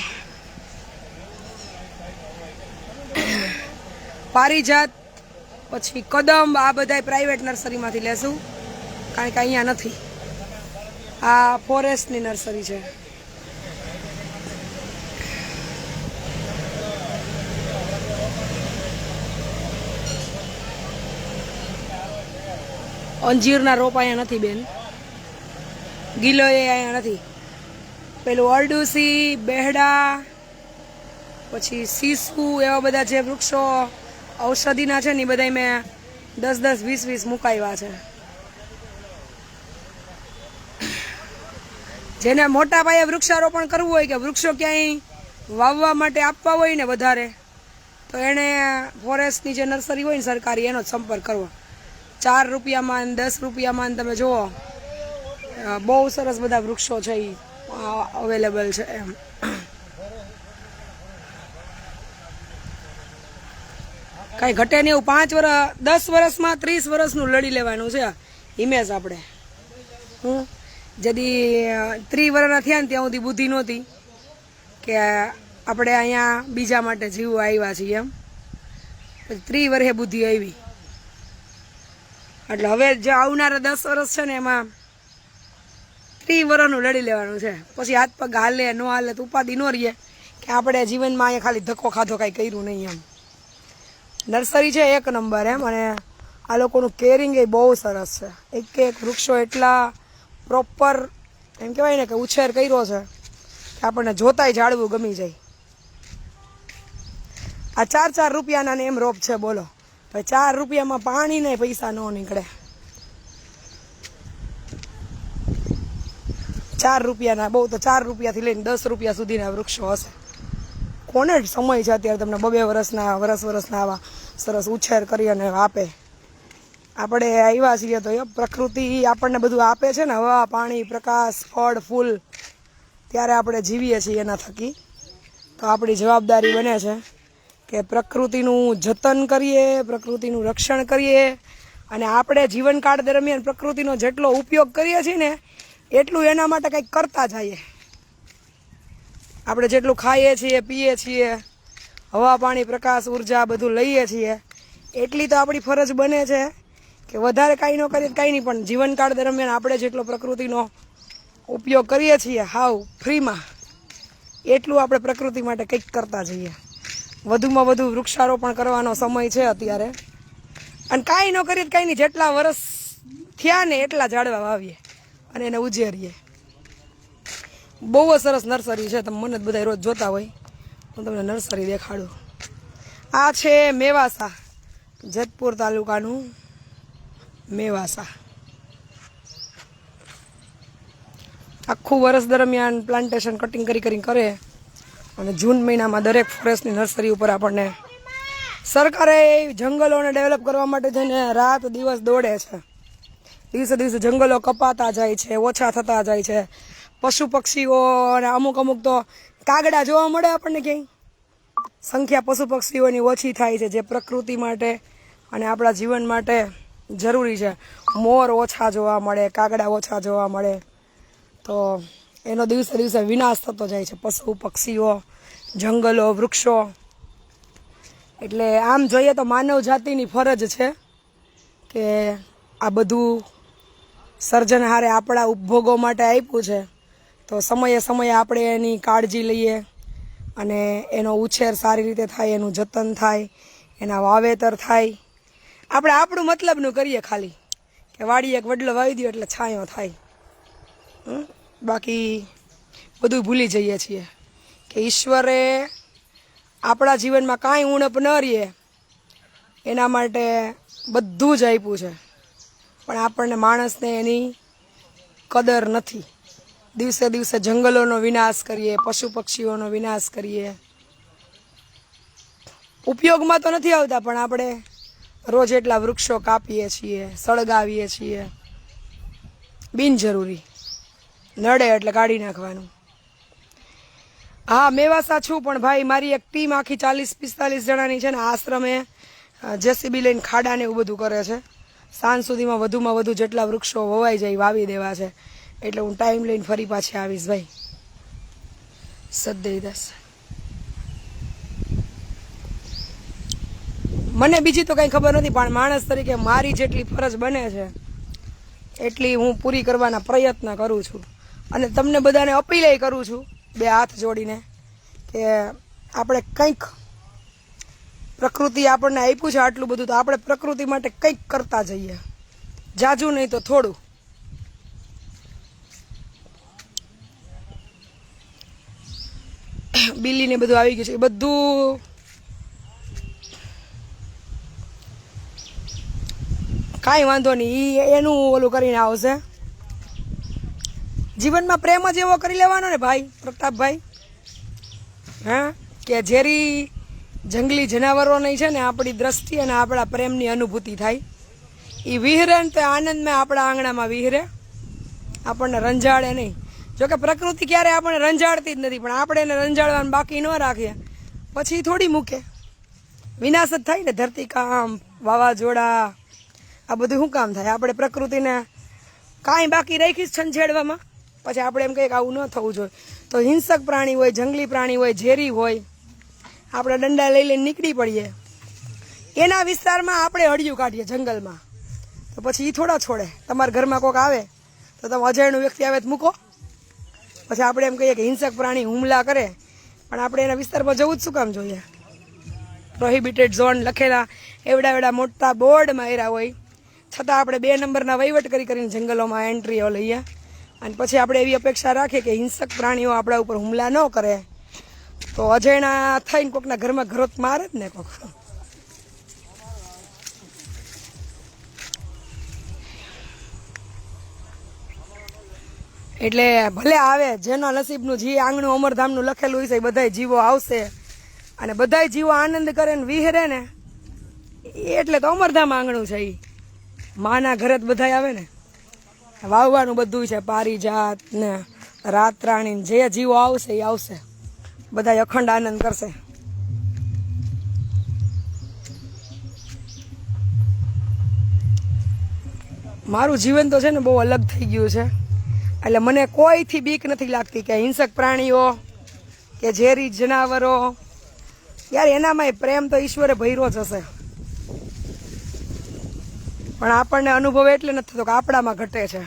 પારિજાત પછી કદમ આ બધા પ્રાઇવેટ નર્સરીમાંથી લેશું, કારણ કે અહીંયા નથી. આ ફોરેસ્ટની નર્સરી છે. અંજીરના રોપ અહીંયા નથી બેન, ગીલો એ અહીંયા નથી. પેલું અરડુસી, બેહડા, પછી સીસુ એવા બધા જે વૃક્ષો ઔષધિના છે ને એ બધા મેં 10-10, 20-20 મુકાવ્યા છે. જેને મોટા પાયે વૃક્ષારોપણ કરવું હોય કે વૃક્ષો ક્યાંય વાવવા માટે આપવા હોય ને વધારે, તો એને ફોરેસ્ટની જે નર્સરી હોય ને સરકારી, એનો જ સંપર્ક કરવો. 4 રૂપિયામાં 10 રૂપિયામાં તમે જુઓ, બહુ સરસ બધા વૃક્ષો છે એ અવેલેબલ છે એમ. કાંઈ ઘટે નહીં એવું. 5 વર્ષ 10 વર્ષમાં 30 વર્ષનું લડી લેવાનું છે ઇમેજ આપણે. હું જદી 30 વર્ષના થયા ને ત્યાં સુધી બુદ્ધિ નહોતી કે આપણે અહીંયા બીજા માટે જીવવા આવ્યા છીએ એમ. પછી 30 વર્ષે બુદ્ધિ આવી. એટલે હવે જે આવનારા 10 વર્ષ છે ને એમાં 30 વર્ષનું લડી લેવાનું છે. પછી હાથ પગ હાલે ન હાલે તો ઉપાધિ ન રહીએ કે આપણે જીવનમાં અહીંયા ખાલી ધક્કો ખાધો કાંઈ કર્યું નહીં એમ. નર્સરી છે એક નંબર એમ. અને આ લોકોનું કેરિંગ એ બહુ સરસ છે. એક એક વૃક્ષો એટલા પ્રોપર એમ કહેવાય ને કે ઉછેર કર્યો છે કે આપણને જોતાય ઝાડવું ગમી જાય. આ 4-4 રૂપિયાના ને એમ રોપ છે બોલો. ભાઈ 4 રૂપિયામાં પાણી ને પૈસા ન નીકળે. 4 રૂપિયાના બહુ તો 4 રૂપિયાથી લઈને 10 રૂપિયા સુધીના વૃક્ષો હશે. કોને સમય છે અત્યારે તમને 2 વર્ષના વર્ષના આવા સરસ ઉછેર કરી અને આપે. આપણે આવ્યા છીએ તો પ્રકૃતિ આપણને બધું આપે છે ને, હવા પાણી પ્રકાશ ફળ ફૂલ, ત્યારે આપણે જીવીએ છીએ એના થકી. તો આપણી જવાબદારી બને છે કે પ્રકૃતિનું જતન કરીએ, પ્રકૃતિનું રક્ષણ કરીએ અને આપણે જીવનકાળ દરમિયાન પ્રકૃતિનો જેટલો ઉપયોગ કરીએ છીએ ને એટલું એના માટે કંઈક કરતા જઈએ. આપણે જેટલું ખાઈએ છીએ, પીએ છીએ, હવા પાણી પ્રકાશ ઉર્જા બધું લઈએ છીએ, એટલી તો આપણી ફરજ બને છે કે વધારે કાંઈ ન કરીએ કાંઈ નહીં, પણ જીવનકાળ દરમિયાન આપણે જેટલો પ્રકૃતિનો ઉપયોગ કરીએ છીએ હાવ ફ્રીમાં, એટલું આપણે પ્રકૃતિ માટે કંઈક કરતા જઈએ. વધુમાં વધુ વૃક્ષારોપણ કરવાનો સમય છે અત્યારે. અને કાંઈ ન કરીએ કાંઈ નહીં, જેટલા વર્ષ થયા ને એટલા ઝાડવા વાવીએ અને એને ઉછેરીએ. બહુ જ સરસ નર્સરી છે. તમે મને જ બધા રોજ જોતા હોય, હું તમને નર્સરી દેખાડું. આ છે મેવાસા, જેતપુર તાલુકાનું મેવાસા. આખું વર્ષ દરમિયાન પ્લાન્ટેશન કટિંગ કરીને કરે અને જૂન મહિનામાં દરેક ફોરેસ્ટની નર્સરી ઉપર આપણને સરકારે જંગલોને ડેવલપ કરવા માટે થઈને રાત દિવસ દોડે છે. દિવસે દિવસે જંગલો કપાતા જાય છે, ઓછા થતા જાય છે. પશુ પક્ષીઓ અને અમુક તો કાગડા જોવા મળે આપણને ક્યાંય. સંખ્યા પશુ પક્ષીઓની ઓછી થાય છે, જે પ્રકૃતિ માટે અને આપણા જીવન માટે જરૂરી છે. મોર ઓછા જોવા મળે, કાગડા ઓછા જોવા મળે, તો એનો દિવસે દિવસે વિનાશ થતો જાય છે. પશુ પક્ષીઓ, જંગલો, વૃક્ષો. એટલે આમ જોઈએ તો માનવ જાતિની ફરજ છે કે આ બધું સર્જનહારે આપણા ઉપભોગો માટે આપ્યું છે, તો સમયે સમયે આપણે એની કાળજી લઈએ અને એનો ઉછેર સારી રીતે થાય, એનું જતન થાય, એના વાવેતર થાય. આપણે આપણું મતલબનું કરીએ ખાલી કે વાડીએ એક વડલો વાવી દો એટલે છાંયો થાય. બાકી બધું ભૂલી જઈએ છીએ કે ઈશ્વરે આપણા જીવનમાં કાંઈ ઉણપ ન રહીએ એના માટે બધું જ આપ્યું છે, પણ આપણને માણસને એની કદર નથી. દિવસે દિવસે જંગલોનો વિનાશ કરીએ, પશુ પક્ષીઓનો વિનાશ કરીએ. ઉપયોગમાં તો નથી આવતા, પણ આપણે રોજ એટલા વૃક્ષો કાપીએ છીએ, સળગાવીએ છીએ બિનજરૂરી. નડે એટલે કાઢી નાખવાનું. હા, મેવાસા છું, પણ ભાઈ મારી એક ટીમ આખી 40-45 જણાની છે ને, આશ્રમે જેસીબી લઈને ખાડા ને એવું બધું કરે છે. સાંજ સુધીમાં વધુમાં વધુ જેટલા વૃક્ષો વવાઈ જાય વાવી દેવા છે. એટલે હું ટાઈમ લઈને ફરી પાછી આવીશ ભાઈ. સદૈદાસ. મને બીજી તો કંઈ ખબર નથી, પણ માણસ તરીકે મારી જેટલી ફરજ બને છે એટલી હું પૂરી કરવાના પ્રયત્ન કરું છું. અને તમને બધાને અપીલ કરું છું 2 હાથ જોડીને કે આપણે કંઈક, પ્રકૃતિ આપણને આપ્યું છે આટલું બધું, તો આપણે પ્રકૃતિ માટે કંઈક કરતા જઈએ. જાજુ નહીં તો થોડું. બિલ્લી ને બધું આવી ગયું છે, એ બધું કાંઈ વાંધો નહીં, એનું ઓલું કરીને આવશે. જીવનમાં પ્રેમ જ એવો કરી લેવાનો ને ભાઈ પ્રતાપભાઈ, હા, કે ઝેરી જંગલી જનાવરોની છે ને આપણી દ્રષ્ટિ અને આપણા પ્રેમની અનુભૂતિ થાય. એ વિહરે ને તો આનંદમાં આપણા આંગણામાં વિહરે, આપણને રંજાડે નહીં. જોકે પ્રકૃતિ ક્યારે આપણને રંજાડતી જ નથી, પણ આપણે એને રંજાડવાનું બાકી ન રાખીએ પછી થોડી મૂકે. વિનાશ જ થાય ને. ધરતીકામ, વાવાઝોડા, આ બધું શું કામ થાય? આપણે પ્રકૃતિને કાંઈ બાકી રાખી છંછેડવામાં, પછી આપણે એમ કહીએ કે આવું ન થવું જોઈએ. તો હિંસક પ્રાણી હોય, જંગલી પ્રાણી હોય, ઝેરી હોય, આપણે દંડા લઈ લઈને નીકળી પડીએ. એના વિસ્તારમાં આપણે હળિયું કાઢીએ જંગલમાં, તો પછી એ થોડા છોડે. તમારા ઘરમાં કોઈક આવે તો તો તમે અજાણ્યું વ્યક્તિ આવે તો મૂકો. પછી આપણે એમ કહીએ કે હિંસક પ્રાણી હુમલા કરે, પણ આપણે એના વિસ્તારમાં જવું જ શું કામ જોઈએ? પ્રોહિબિટેડ ઝોન લખેલા એવડા મોટા બોર્ડ માર્યા હોય છતાં આપણે 2 નંબરના વહીવટ કરીને જંગલોમાં એન્ટ્રીઓ લઈએ અને પછી આપણે એવી અપેક્ષા રાખીએ કે હિંસક પ્રાણીઓ આપણા ઉપર હુમલા ન કરે. તો અજાણ્યા થઈને કોકના ઘરમાં ઘરોત મારે જ ને કોક. એટલે ભલે આવે, જેના નસીબનું જે આંગણું અમરધામનું લખેલું હોય છે એ બધાય જીવો આવશે અને બધાય જીવો આનંદ કરે ને વિહરે ને, એટલે તો અમરધામ આંગણું છે. એ માના ઘરે જ બધાય આવે ને, વાવવાનું બધું છે, પારિજાત ને રાતરાણી, જે જીવો આવશે એ આવશે, બધા અખંડ આનંદ કરશે. મારું જીવન તો છે ને બહુ અલગ થઈ ગયું છે. એટલે મને કોઈથી બીક નથી લાગતી કે હિંસક પ્રાણીઓ કે ઝેરી જનાવરો, યાર એનામાં પ્રેમ તો ઈશ્વરે ભર્યો જ હશે, પણ આપણને અનુભવ એટલે નથી થતો કે આપણામાં ઘટે છે.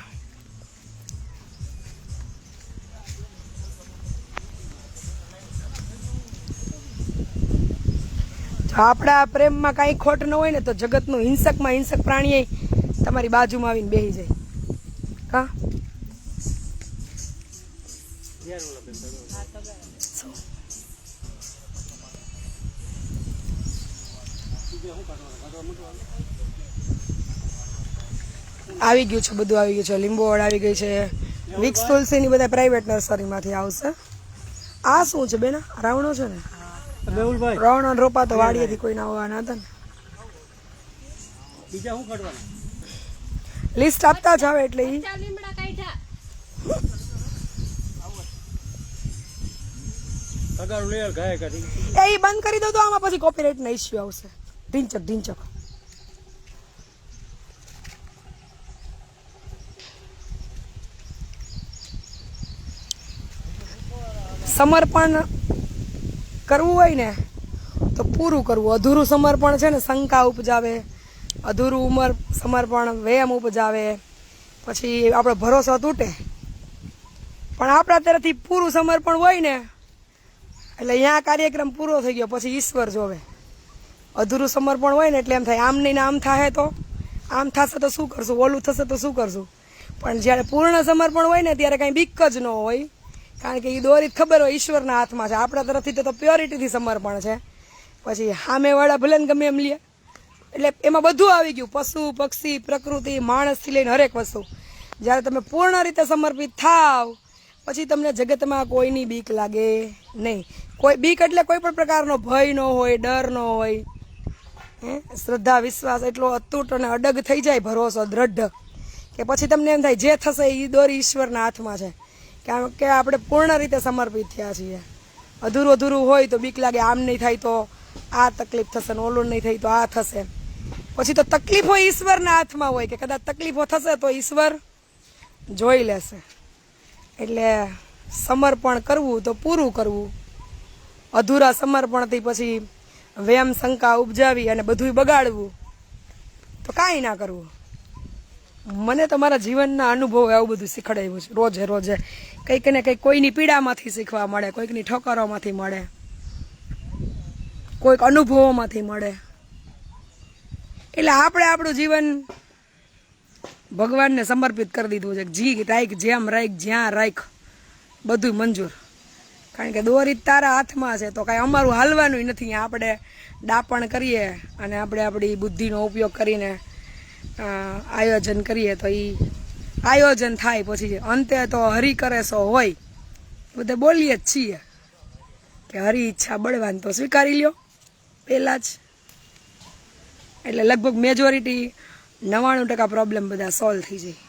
જો આપણા પ્રેમમાં કાંઈ ખોટ ન હોય ને તો જગતનું હિંસક પ્રાણી તમારી બાજુમાં આવીને બેસી જાય. હા, આવી ગયું છે, બધું આવી ગયું છે. લીંબોળ આવી ગઈ છે, વિક્સ તુલસીની બધા પ્રાઇવેટ નર્સરીમાંથી આવશે. આ શું છે બેના? રાવણો છે ને? રાવણો રોપા તો વાડીએથી કોઈ ના હોવાના હતા ને. લિસ્ટ આપતા જાવ એટલે ઈ બંધ કરી દો તો આમાં પછી કોપીરાઇટ ના ઇસ્યુ આવશે. ઢીંચક સમર્પણ કરવું હોય ને તો પૂરું કરવું. અધૂરું સમર્પણ છે ને શંકા ઉપજાવે, અધૂરું સમર્પણ વેમ ઉપજાવે, પછી આપણો ભરોસો તૂટે. પણ આપણા તરફથી પૂરું સમર્પણ હોય ને એટલે અહીંયા કાર્યક્રમ પૂરો થઈ ગયો, પછી ઈશ્વર જોવે. અધૂરું સમર્પણ હોય ને એટલે એમ થાય આમ નહીં ને આમ થાય તો આમ થશે તો શું કરશું, ઓલું થશે તો શું કરશું. પણ જ્યારે પૂર્ણ સમર્પણ હોય ને ત્યારે કાંઈ બીક જ ન હોય, કારણ કે એ દોરી ખબર હોય ઈશ્વરના હાથમાં છે. આપણા તરફથી તો પ્યોરિટીથી સમર્પણ છે. પછી સામેવાળા ભલે ને ગમે એમ લે, એટલે એમાં બધું આવી ગયું, પશુ પક્ષી પ્રકૃતિ માણસથી લઈને હરેક વસ્તુ. જ્યારે તમે પૂર્ણ રીતે સમર્પિત થાવ પછી તમને જગતમાં કોઈની બીક લાગે નહીં. કોઈ બીક એટલે કોઈ પણ પ્રકારનો ભય ન હોય, ડર ન હોય. શ્રદ્ધા વિશ્વાસ એટલો અતૂટ અને અડગ થઈ જાય, ભરોસો દ્રઢ, કે પછી તમને એમ થાય જે થશે એ દોરી ઈશ્વરના હાથમાં છે, કારણ કે આપણે પૂર્ણ રીતે સમર્પિત થયા છીએ. અધૂરું હોય તો બીક લાગે, આમ નહીં થાય તો આ તકલીફ થશે ને ઓલું નહીં થાય તો આ થશે. પછી તો તકલીફો ઈશ્વરના હાથમાં હોય કે કદાચ તકલીફો થશે તો ઈશ્વર જોઈ લેશે. એટલે સમર્પણ કરવું તો પૂરું કરવું. અધૂરા સમર્પણથી પછી વેમ શંકા ઉપજાવી અને બધું બગાડવું તો કાંઈ ના કરવું. મને તમારા જીવનના અનુભવ આવું બધું શીખડાવ્યું છે. રોજે કંઈક ને કંઈક કોઈની પીડામાંથી શીખવા મળે, કોઈકની ઠોકરોમાંથી મળે, કોઈક અનુભવોમાંથી મળે. એટલે આપણે આપણું જીવન ભગવાનને સમર્પિત કરી દીધું છે. જી રાખ, જેમ રાખ, જ્યાં રાખ, બધું મંજૂર. કારણ કે દોરી તારા હાથમાં છે તો કાંઈ અમારું હાલવાનું નથી. આપણે ડાપણ કરીએ અને આપણે આપણી બુદ્ધિનો ઉપયોગ કરીને આયોજન કરીએ તો એ આયોજન થાય. પછી અંતે તો હરી કરે સો હોય, બધે બોલીએ જ છીએ કે હરી ઈચ્છા બળવાન તો સ્વીકારી લ્યો પહેલાં જ. એટલે લગભગ મેજોરિટી 99% પ્રોબ્લેમ બધા સોલ્વ થઈ જાય.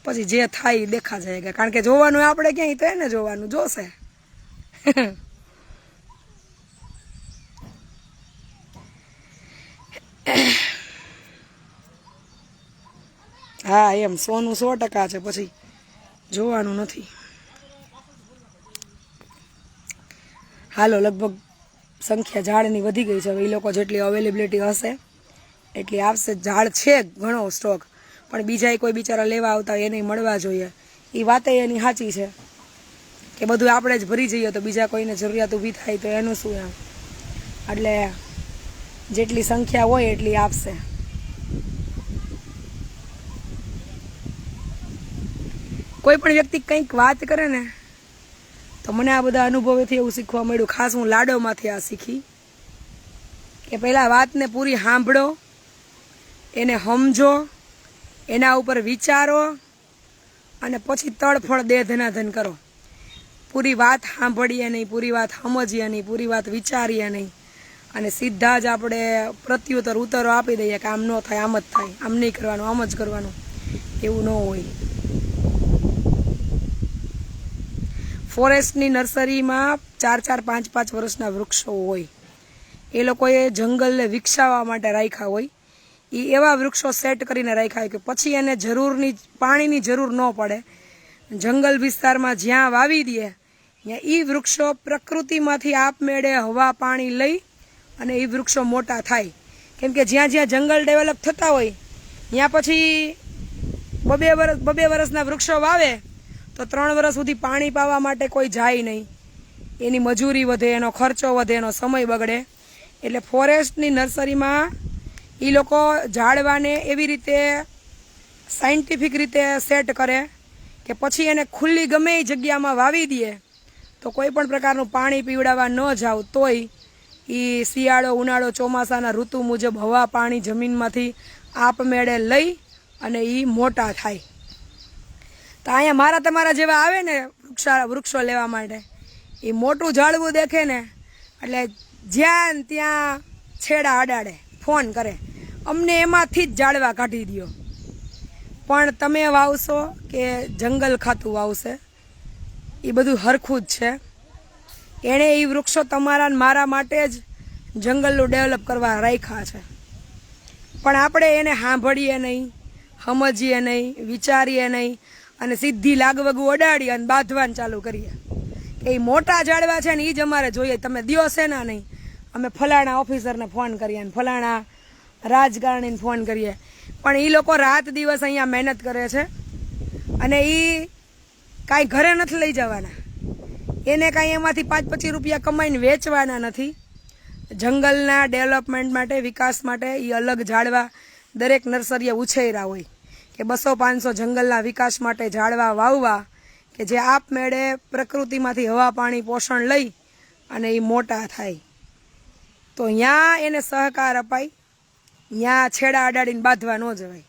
પછી જે થાય એ દેખા જાય, કારણ કે જોવાનું આપણે ક્યાંય તો એને જોવાનું જોશે. હા એમ સોનું 100% છે, પછી જોવાનું નથી. હાલો, લગભગ સંખ્યા ઝાડની વધી ગઈ છે. હવે એ લોકો જેટલી અવેલેબિલિટી હશે એટલી આવશે. ઝાડ છે ઘણો સ્ટોક, પણ બીજા કોઈ બિચારા લેવા આવતા હોય એને મળવા જોઈએ. એ વાતે એની સાચી છે કે બધું આપણે જ ભરી જઈએ તો બીજા કોઈને જરૂરિયાત ઊભી થાય તો એનું શું એમ. એટલે જેટલી સંખ્યા હોય એટલી આપશે. કોઈ પણ વ્યક્તિ કંઈક વાત કરે ને તો મને આ બધા અનુભવોથી એવું શીખવા મળ્યું. ખાસ હું લાડોમાંથી આ શીખી કે પહેલાં વાતને પૂરી સાંભળો, એને સમજો, એના ઉપર વિચારો અને પછી તડફળ દે ધનાધન કરો. પૂરી વાત સાંભળીએ નહીં, પૂરી વાત સમજીએ નહીં, પૂરી વાત વિચારીએ નહીં અને સીધા જ આપણે પ્રત્યુત્તર ઉત્તરો આપી દઈએ કે આમ ન થાય, આમ જ થાય, આમ નહીં કરવાનું, આમ જ કરવાનું. એવું ન હોય. ફોરેસ્ટની નર્સરીમાં 4-4, 5-5 વર્ષના વૃક્ષો હોય. એ લોકોએ જંગલને વિકસાવવા માટે રાખ્યા હોય. એ એવા વૃક્ષો સેટ કરીને રાખ્યા હોય કે પછી એને પાણીની જરૂર ન પડે. જંગલ વિસ્તારમાં જ્યાં વાવી દે ત્યાં એ વૃક્ષો પ્રકૃતિમાંથી આપમેળે હવા પાણી લઈ અને એ વૃક્ષો મોટા થાય. કેમ કે જ્યાં જ્યાં જંગલ ડેવલપ થતા હોય ત્યાં પછી 2 વર્ષના વૃક્ષો વાવે તો 3 વર્ષ સુધી પાણી પાવા માટે કોઈ જાય નહીં. એની મજૂરી વધે, એનો ખર્ચો વધે, એનો સમય બગડે. એટલે ફોરેસ્ટની નર્સરીમાં એ લોકો ઝાડવાને એવી રીતે સાયન્ટિફિક રીતે સેટ કરે કે પછી એને ખુલ્લી ગમે એ જગ્યામાં વાવી દે તો કોઈ પણ પ્રકારનું પાણી પીવડાવવા ન જાવ તોય એ શિયાળો, ઉનાળો, ચોમાસાના ઋતુ મુજબ હવા પાણી જમીનમાંથી આપમેળે લઈ અને એ મોટા થાય. તો અહીંયા મારા તમારા જેવા આવે ને વૃક્ષો લેવા માટે, એ મોટું ઝાડવું દેખે ને એટલે જ્યાં ત્યાં છેડા અડાડે, ફોન કરે, અમને એમાંથી જ ઝાડવા કાઢી દો. પણ તમે વાવશો કે જંગલ ખાતું વાવશે એ બધું હરખું જ છે. એણે એ વૃક્ષો તમારા મારા માટે જ જંગલનું ડેવલપ કરવા રાખ્યા છે. પણ આપણે એને સાંભળીએ નહીં, સમજીએ નહીં, વિચારીએ નહીં અને સીધી લાગવગું અડાડી અને બાંધવાનું ચાલુ કરીએ કે એ મોટા ઝાડવા છે ને એ જ અમારે જોઈએ. તમે દિયો છે ના નહીં, અમે ફલાણા ઓફિસરને ફોન કરીએ અને ફલાણા રાજકારણીને ફોન કરીએ. પણ એ લોકો રાત દિવસ અહીંયા મહેનત કરે છે અને એ કાંઈ ઘરે નથી લઈ જવાના. એને કાંઈ એમાંથી 5-25 રૂપિયા કમાઈને વેચવાના નથી. જંગલના ડેવલપમેન્ટ માટે, વિકાસ માટે એ અલગ ઝાડવા દરેક નર્સરીએ ઉછેર્યા હોય કે 200-500 જંગલના વિકાસ માટે ઝાડવા વાવવા કે જે આપમેળે પ્રકૃતિમાંથી હવા પાણી પોષણ લઈ અને એ મોટા થાય. તો ત્યાં એને સહકાર અપાય, ત્યાં છેડા અડાડીને બાંધવા ન જવાય.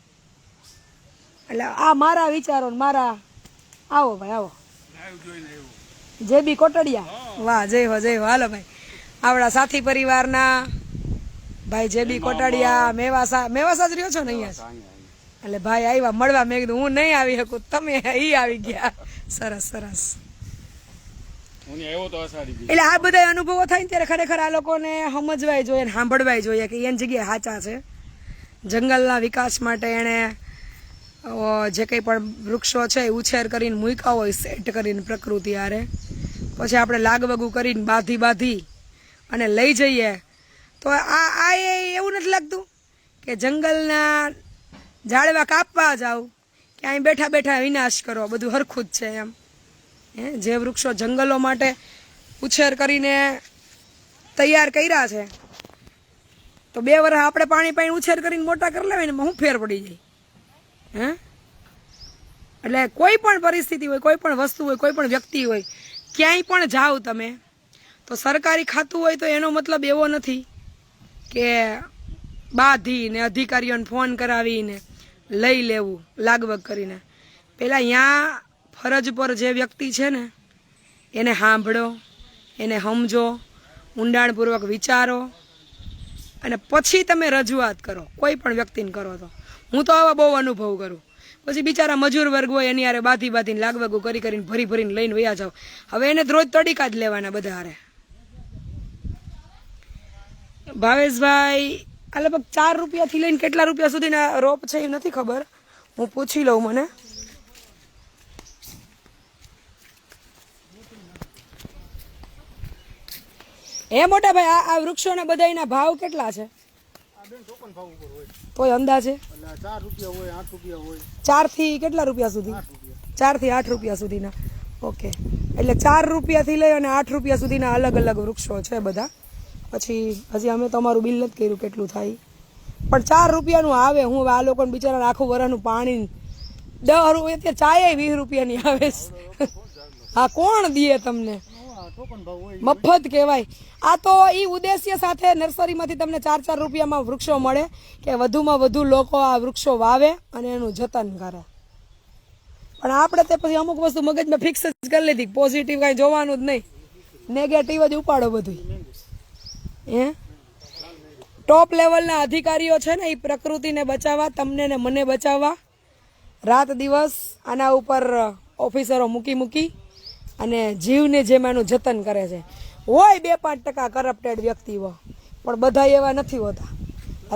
એટલે આ મારા વિચારો મારા. આવો ભાઈ આવો, જે બી કોટડિયા. વાહ, જય હો, જય હો. હાલો ભાઈ, આપણા સાથી પરિવારના ભાઈ જે બી કોટડિયા મેવાસા જ રહ્યો છો ને અહીંયા? એટલે ભાઈ આવ્યા મળવા. મેં કીધું હું નહીં આવી શકું, તમે ઈ આવી ગયા. સરસ સરસ. એટલે આ બધા અનુભવો થાય ને ત્યારે ખરેખર આ લોકોને સમજવાય જોઈએ, સાંભળવાય જોઈએ કે એની જગ્યાએ સાચા છે. જંગલના વિકાસ માટે એણે જે કંઈ પણ વૃક્ષો છે એ ઉછેર કરીને મૂક્યા હોય, સેટ કરીને પ્રકૃતિ હારે, પછી આપણે લાગવગું કરીને બાંધી અને લઈ જઈએ તો આ એવું નથી લાગતું કે જંગલના ઝાડવા કાપવા જાવ કે અહીં બેઠા બેઠા વિનાશ કરો, બધું હરખું જ છે એમ. જે વૃક્ષો જંગલો માટે ઉછેર કરીને તૈયાર કર્યા છે તો 2 વર્ષ આપણે પાણી ઉછેર કરીને મોટા કરી લેવાય ને શું ફેર પડી જાય? એટલે કોઈ પણ પરિસ્થિતિ હોય, કોઈ પણ વસ્તુ હોય, કોઈ પણ વ્યક્તિ હોય, ક્યાંય પણ જાઓ તમે તો સરકારી ખાતું હોય તો એનો મતલબ એવો નથી કે બાંધીને અધિકારીઓને ફોન કરાવીને લઈ લેવું લાગવગ કરીને. પહેલાં અહીંયા ફરજ પર જે વ્યક્તિ છે ને એને સાંભળો, એને સમજો, ઊંડાણપૂર્વક વિચારો અને પછી તમે રજૂઆત કરો. કોઈ પણ વ્યક્તિને કરો તો હું તો આવા બહુ અનુભવ કરું. પછી બિચારા મજૂર વર્ગ હોય એની હારે બાંધીને લાગવગું કરીને ભરીને લઈને વયા જાઓ. હવે એને રોજ તડીકા જ લેવાના બધા હારે. ભાવેશભાઈ આ લગભગ 4 રૂપિયાથી લઈને કેટલા રૂપિયા સુધીના રોપ છે એ નથી ખબર, હું પૂછી લઉં મને. મોટા ભાઈ આ વૃક્ષોના બધાના ભાવ કેટલા છે? તોય અંદાજે 4 થી કેટલા રૂપિયા સુધી? 4 થી 8 રૂપિયા સુધીના. ઓકે, એટલે 4 રૂપિયાથી લઈ અને 8 રૂપિયા સુધીના અલગ અલગ વૃક્ષો છે બધા. પછી હજી અમે તમારું બિલ નથી કર્યું કેટલું થાય, પણ 4 રૂપિયાનું આવે. હું આ લોકોને બિચારા આખું વરસનું પાણી 10 રૂપિયા, ચાય 20 રૂપિયાની આવે છે. હા, કોણ દે તમને? મફત કહેવાય. આ તો એ ઉદ્દેશ્ય સાથે નર્સરીમાંથી તમને 4 રૂપિયામાં વૃક્ષો મળે કે વધુમાં વધુ લોકો આ વૃક્ષો વાવે અને એનું જતન કરે. પણ આપણે તે પછી અમુક વસ્તુ મગજમાં ફિક્સ જ કરી લીધી, પોઝિટિવ કાંઈ જોવાનું જ નહીં, નેગેટિવ જ ઉપાડો બધું. ટોપ લેવલના અધિકારીઓ છે ને, એ પ્રકૃતિને બચાવવા, તમને ને મને બચાવવા રાત દિવસ આના ઉપર ઓફિસરો મૂકી અને જીવને જેમ એનું જતન કરે છે. હોય 2-5% કરપ્ટેડ વ્યક્તિઓ, પણ બધા એવા નથી હોતા.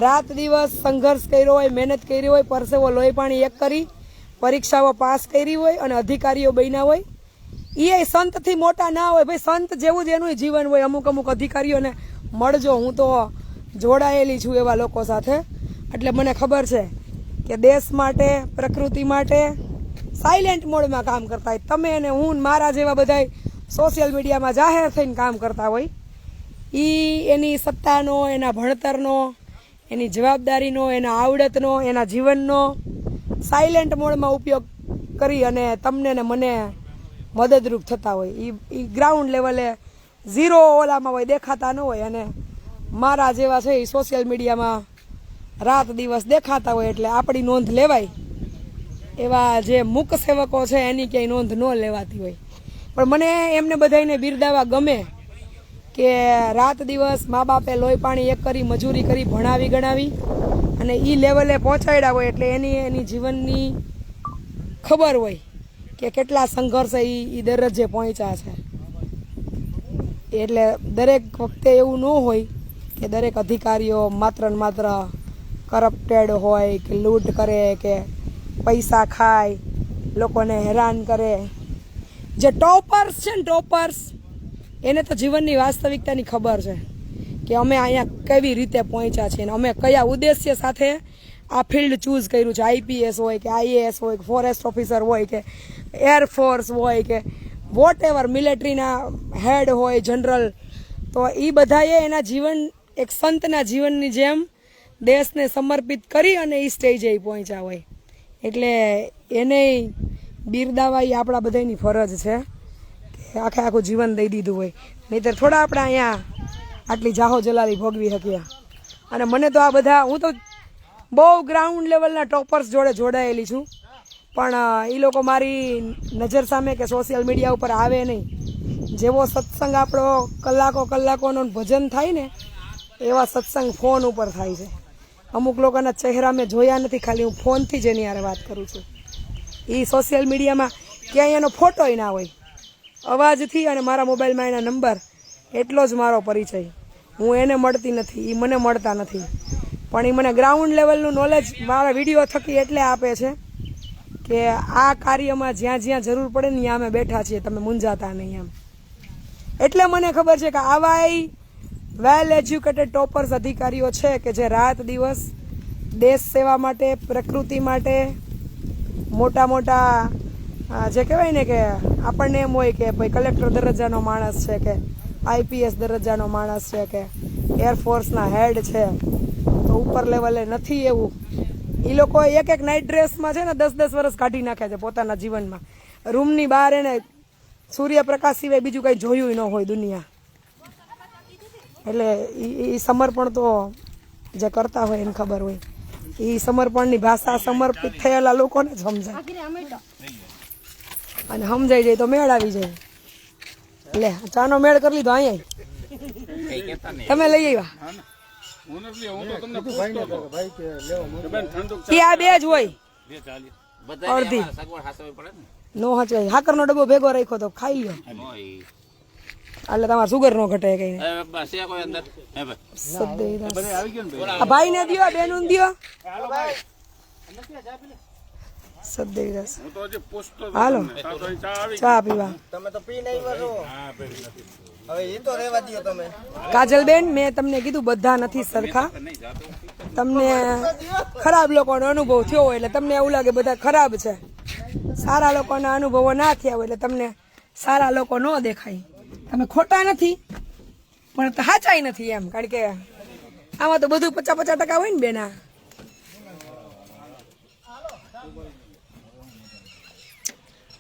રાત દિવસ સંઘર્ષ કર્યો હોય, મહેનત કરી હોય, પરસેવો લોહી પાણી એક કરી પરીક્ષાઓ પાસ કરી હોય અને અધિકારીઓ બન્યા હોય. એ સંતથી મોટા ના હોય ભાઈ, સંત જેવું જ એનું જીવન હોય. અમુક અધિકારીઓને મળજો, હું તો જોડાયેલી છું એવા લોકો સાથે, એટલે મને ખબર છે કે દેશ માટે, પ્રકૃતિ માટે સાયલેન્ટ મોડમાં કામ કરતા હોય. તમે અને હું મારા જેવા બધા સોશિયલ મીડિયામાં જાહેર થઈને કામ કરતા હોય. એની સત્તાનો, એના ભણતરનો, એની જવાબદારીનો, એના આવડતનો, એના જીવનનો સાયલેન્ટ મોડમાં ઉપયોગ કરી અને તમને ને મને મદદરૂપ થતા હોય. એ ગ્રાઉન્ડ લેવલે ઝીરો ઓલામાં હોય, દેખાતા ન હોય, અને મારા જેવા છે એ સોશિયલ મીડિયામાં રાત દિવસ દેખાતા હોય. એટલે આપણી નોંધ લેવાય. એવા જે મૂક સેવકો છે એની ક્યાંય નોંધ ન લેવાતી હોય. પણ મને એમને બધાને બિરદાવા ગમે કે રાત દિવસ મા બાપે લોહી પાણી એક કરી, મજૂરી કરી, ભણાવી ગણાવી અને એ લેવલે પહોંચાડ્યા હોય. એટલે એની જીવનની ખબર હોય કે કેટલા સંઘર્ષે એ દરજ્જે પહોંચ્યા છે. એટલે દરેક વખતે એવું ન હોય કે દરેક અધિકારીઓ માત્ર ને માત્ર કરપ્ટેડ હોય કે લૂંટ કરે કે પૈસા ખાય, લોકોને હેરાન કરે. જે ટોપર્સ છે ને, ટોપર્સ, એને તો જીવનની વાસ્તવિકતાની ખબર છે કે અમે અહીંયા કેવી રીતે પહોંચ્યા છીએ, અમે કયા ઉદ્દેશ્ય સાથે આ ફિલ્ડ ચૂઝ કર્યું છે. IPS હોય કે IAS હોય કે ફોરેસ્ટ ઓફિસર હોય કે એરફોર્સ હોય કે વોટ એવર, મિલિટરીના હેડ હોય, જનરલ, તો એ બધાએ એના જીવન એક સંતના જીવનની જેમ દેશને સમર્પિત કરી અને એ સ્ટેજે પહોંચ્યા હોય. એટલે એને બિરદાવા એ આપણા બધાની ફરજ છે કે આખું જીવન દઈ દીધું હોય. નહીંતર થોડા આપણે અહીંયા આટલી જાહો જલાલી ભોગવી શકીએ. અને મને તો આ બધા, હું તો બહુ ગ્રાઉન્ડ લેવલના ટોપર્સ જોડે જોડાયેલી છું, પણ એ લોકો મારી નજર સામે કે સોશિયલ મીડિયા ઉપર આવે નહીં. જેવો સત્સંગ આપણો કલાકોનો ભજન થાય ને, એવા સત્સંગ ફોન ઉપર થાય છે. અમુક લોકોના ચહેરા મેં જોયા નથી, ખાલી હું ફોનથી જ એની હારે વાત કરું છું. એ સોશિયલ મીડિયામાં ક્યાંય એનો ફોટોય ના હોય, અવાજથી અને મારા મોબાઈલમાં એના નંબર, એટલો જ મારો પરિચય. હું એને મળતી નથી, એ મને મળતા નથી, પણ એ મને ગ્રાઉન્ડ લેવલનું નોલેજ મારા વિડીયો થકી એટલે આપે છે કે આ કાર્યમાં જ્યાં જ્યાં જરૂર પડે ને ત્યાં અમે બેઠા છીએ, તમે મૂંઝાતા નહીં એમ. એટલે મને ખબર છે કે આવા વેલ એજ્યુકેટેડ ટોપર્સ અધિકારીઓ છે કે જે રાત દિવસ દેશ સેવા માટે, પ્રકૃતિ માટે, મોટા મોટા જે કહેવાય ને કે આપણને એમ હોય કે ભાઈ કલેક્ટર દરજ્જાનો માણસ છે કે IPS દરજ્જાનો માણસ છે કે એરફોર્સના હેડ છે, તો ઉપર લેવલે નથી એવું. એ લોકો એક નાઇટ ડ્રેસમાં છે ને 10-10 વર્ષ કાઢી નાખે છે પોતાના જીવનમાં. રૂમની બહાર એને સૂર્યપ્રકાશ સિવાય બીજું કંઈ જોયું ન હોય દુનિયા. એટલે એ સમર્પણ તો જે કરતા હોય એને ખબર હોય. એ સમર્પણની ભાષા સમર્પિત થયેલા લોકોને જ સમજાય, અને સમજાઈ જાય તો મેળ આવી જાય. એટલે ચાનો મેળ કરી લીધો. અહીંયા તમે લઈ આવ્યા એ આ બે જ હોય, અડધી નો હચવાય. હાકરનો ડબ્બો ભેગો રાખ્યો તો ખાઈ લ્યો, એટલે તમારે સુગર નો ઘટે કઈ. ભાઈ ને દિયો, બેન દિયો. સદેવદાસ હાલો ચા પીવા. તમે તો પી નહીં વરો. હવે એ તો રહેવા દો તમે. કાજલબેન, મેં તમને કીધું બધા નથી સરખા. તમને ખરાબ લોકોનો અનુભવ થયો હોય એટલે તમને એવું લાગે બધા ખરાબ છે, સારા લોકોના અનુભવો ના થયા હોય એટલે તમને સારા લોકો ન દેખાય. તમે ખોટા નથી પણ સાચાઈ નથી એમ, કારણ કે આમાં તો બધું 50-50% હોય ને બેના.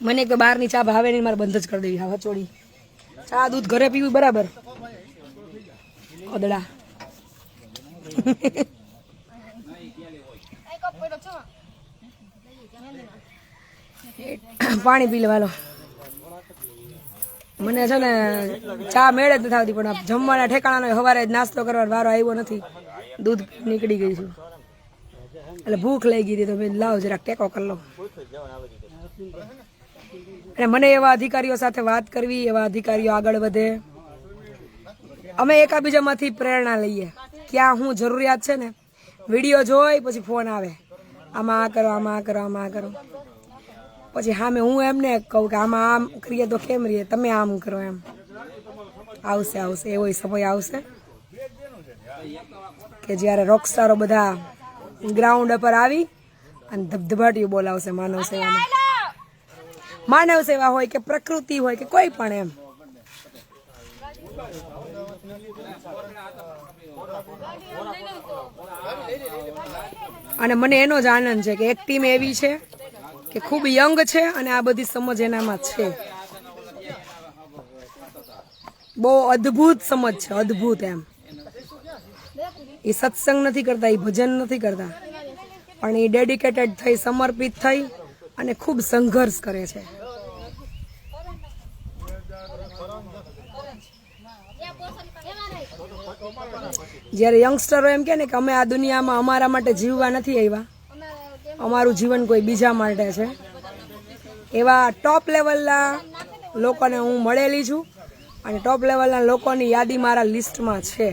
મને એક તો બહારની ચા ભાવે નહીં, મારે બંધ જ કરી દેવી. હા ચોડી ચા દૂધ ઘરે પીવું બરાબર. કોદડા પાણી પી લેવાલો. મને છે ને ચા મેળે જ નથી આવતી, પણ જમવાના ઠેકાણાનો સવારે જ નાસ્તો કરવાનો વારો આવ્યો નથી, દૂધ નીકળી ગઈ છું એટલે ભૂખ લઈ ગઈ હતી, તો મેં લાવ જરાક ટેકો કરી લો. અને મને એવા અધિકારીઓ સાથે વાત કરવી, એવા અધિકારીઓ આગળ વધે, અમે એકાબીજામાંથી પ્રેરણા લઈએ. ક્યાં શું જરૂરિયાત છે ને, વિડીયો જોઈ પછી ફોન આવે, આમાં આ કરો, આમાં આ કરો, આમાં આ કરો. પછી સામે હું એમને કહું કે આમાં આમ કરીએ તો કેમ રહીએ, તમે આમ કરો એમ. આવશે આવશે, એવો સમય આવશે કે જ્યારે રોકસ્ટારો બધા ગ્રાઉન્ડ પર આવી અને ધબધબાટીઓ બોલાવશે માનવ સેવામાં. માનવ સેવા હોય કે પ્રકૃતિ હોય કે કોઈ પણ એમ. અને મને એનો જ આનંદ છે કે એક ટીમ એવી છે કે ખૂબ યંગ છે અને આ બધી સમજ એનામાં છે. બહુ અદ્ભુત સમજ છે, અદ્ભુત એમ. એ સત્સંગ નથી કરતા, એ ભજન નથી કરતા, પણ એ ડેડિકેટેડ થઈ, સમર્પિત થઈ અને ખૂબ સંઘર્ષ કરે છે. જ્યારે યંગસ્ટરો એમ કે ને કે અમે આ દુનિયામાં અમારા માટે જીવવા નથી આવ્યા, અમારું જીવન કોઈ બીજા માટે છે, એવા ટોપ લેવલના લોકોને હું મળેલી છું અને ટોપ લેવલના લોકોની યાદી મારા લિસ્ટમાં છે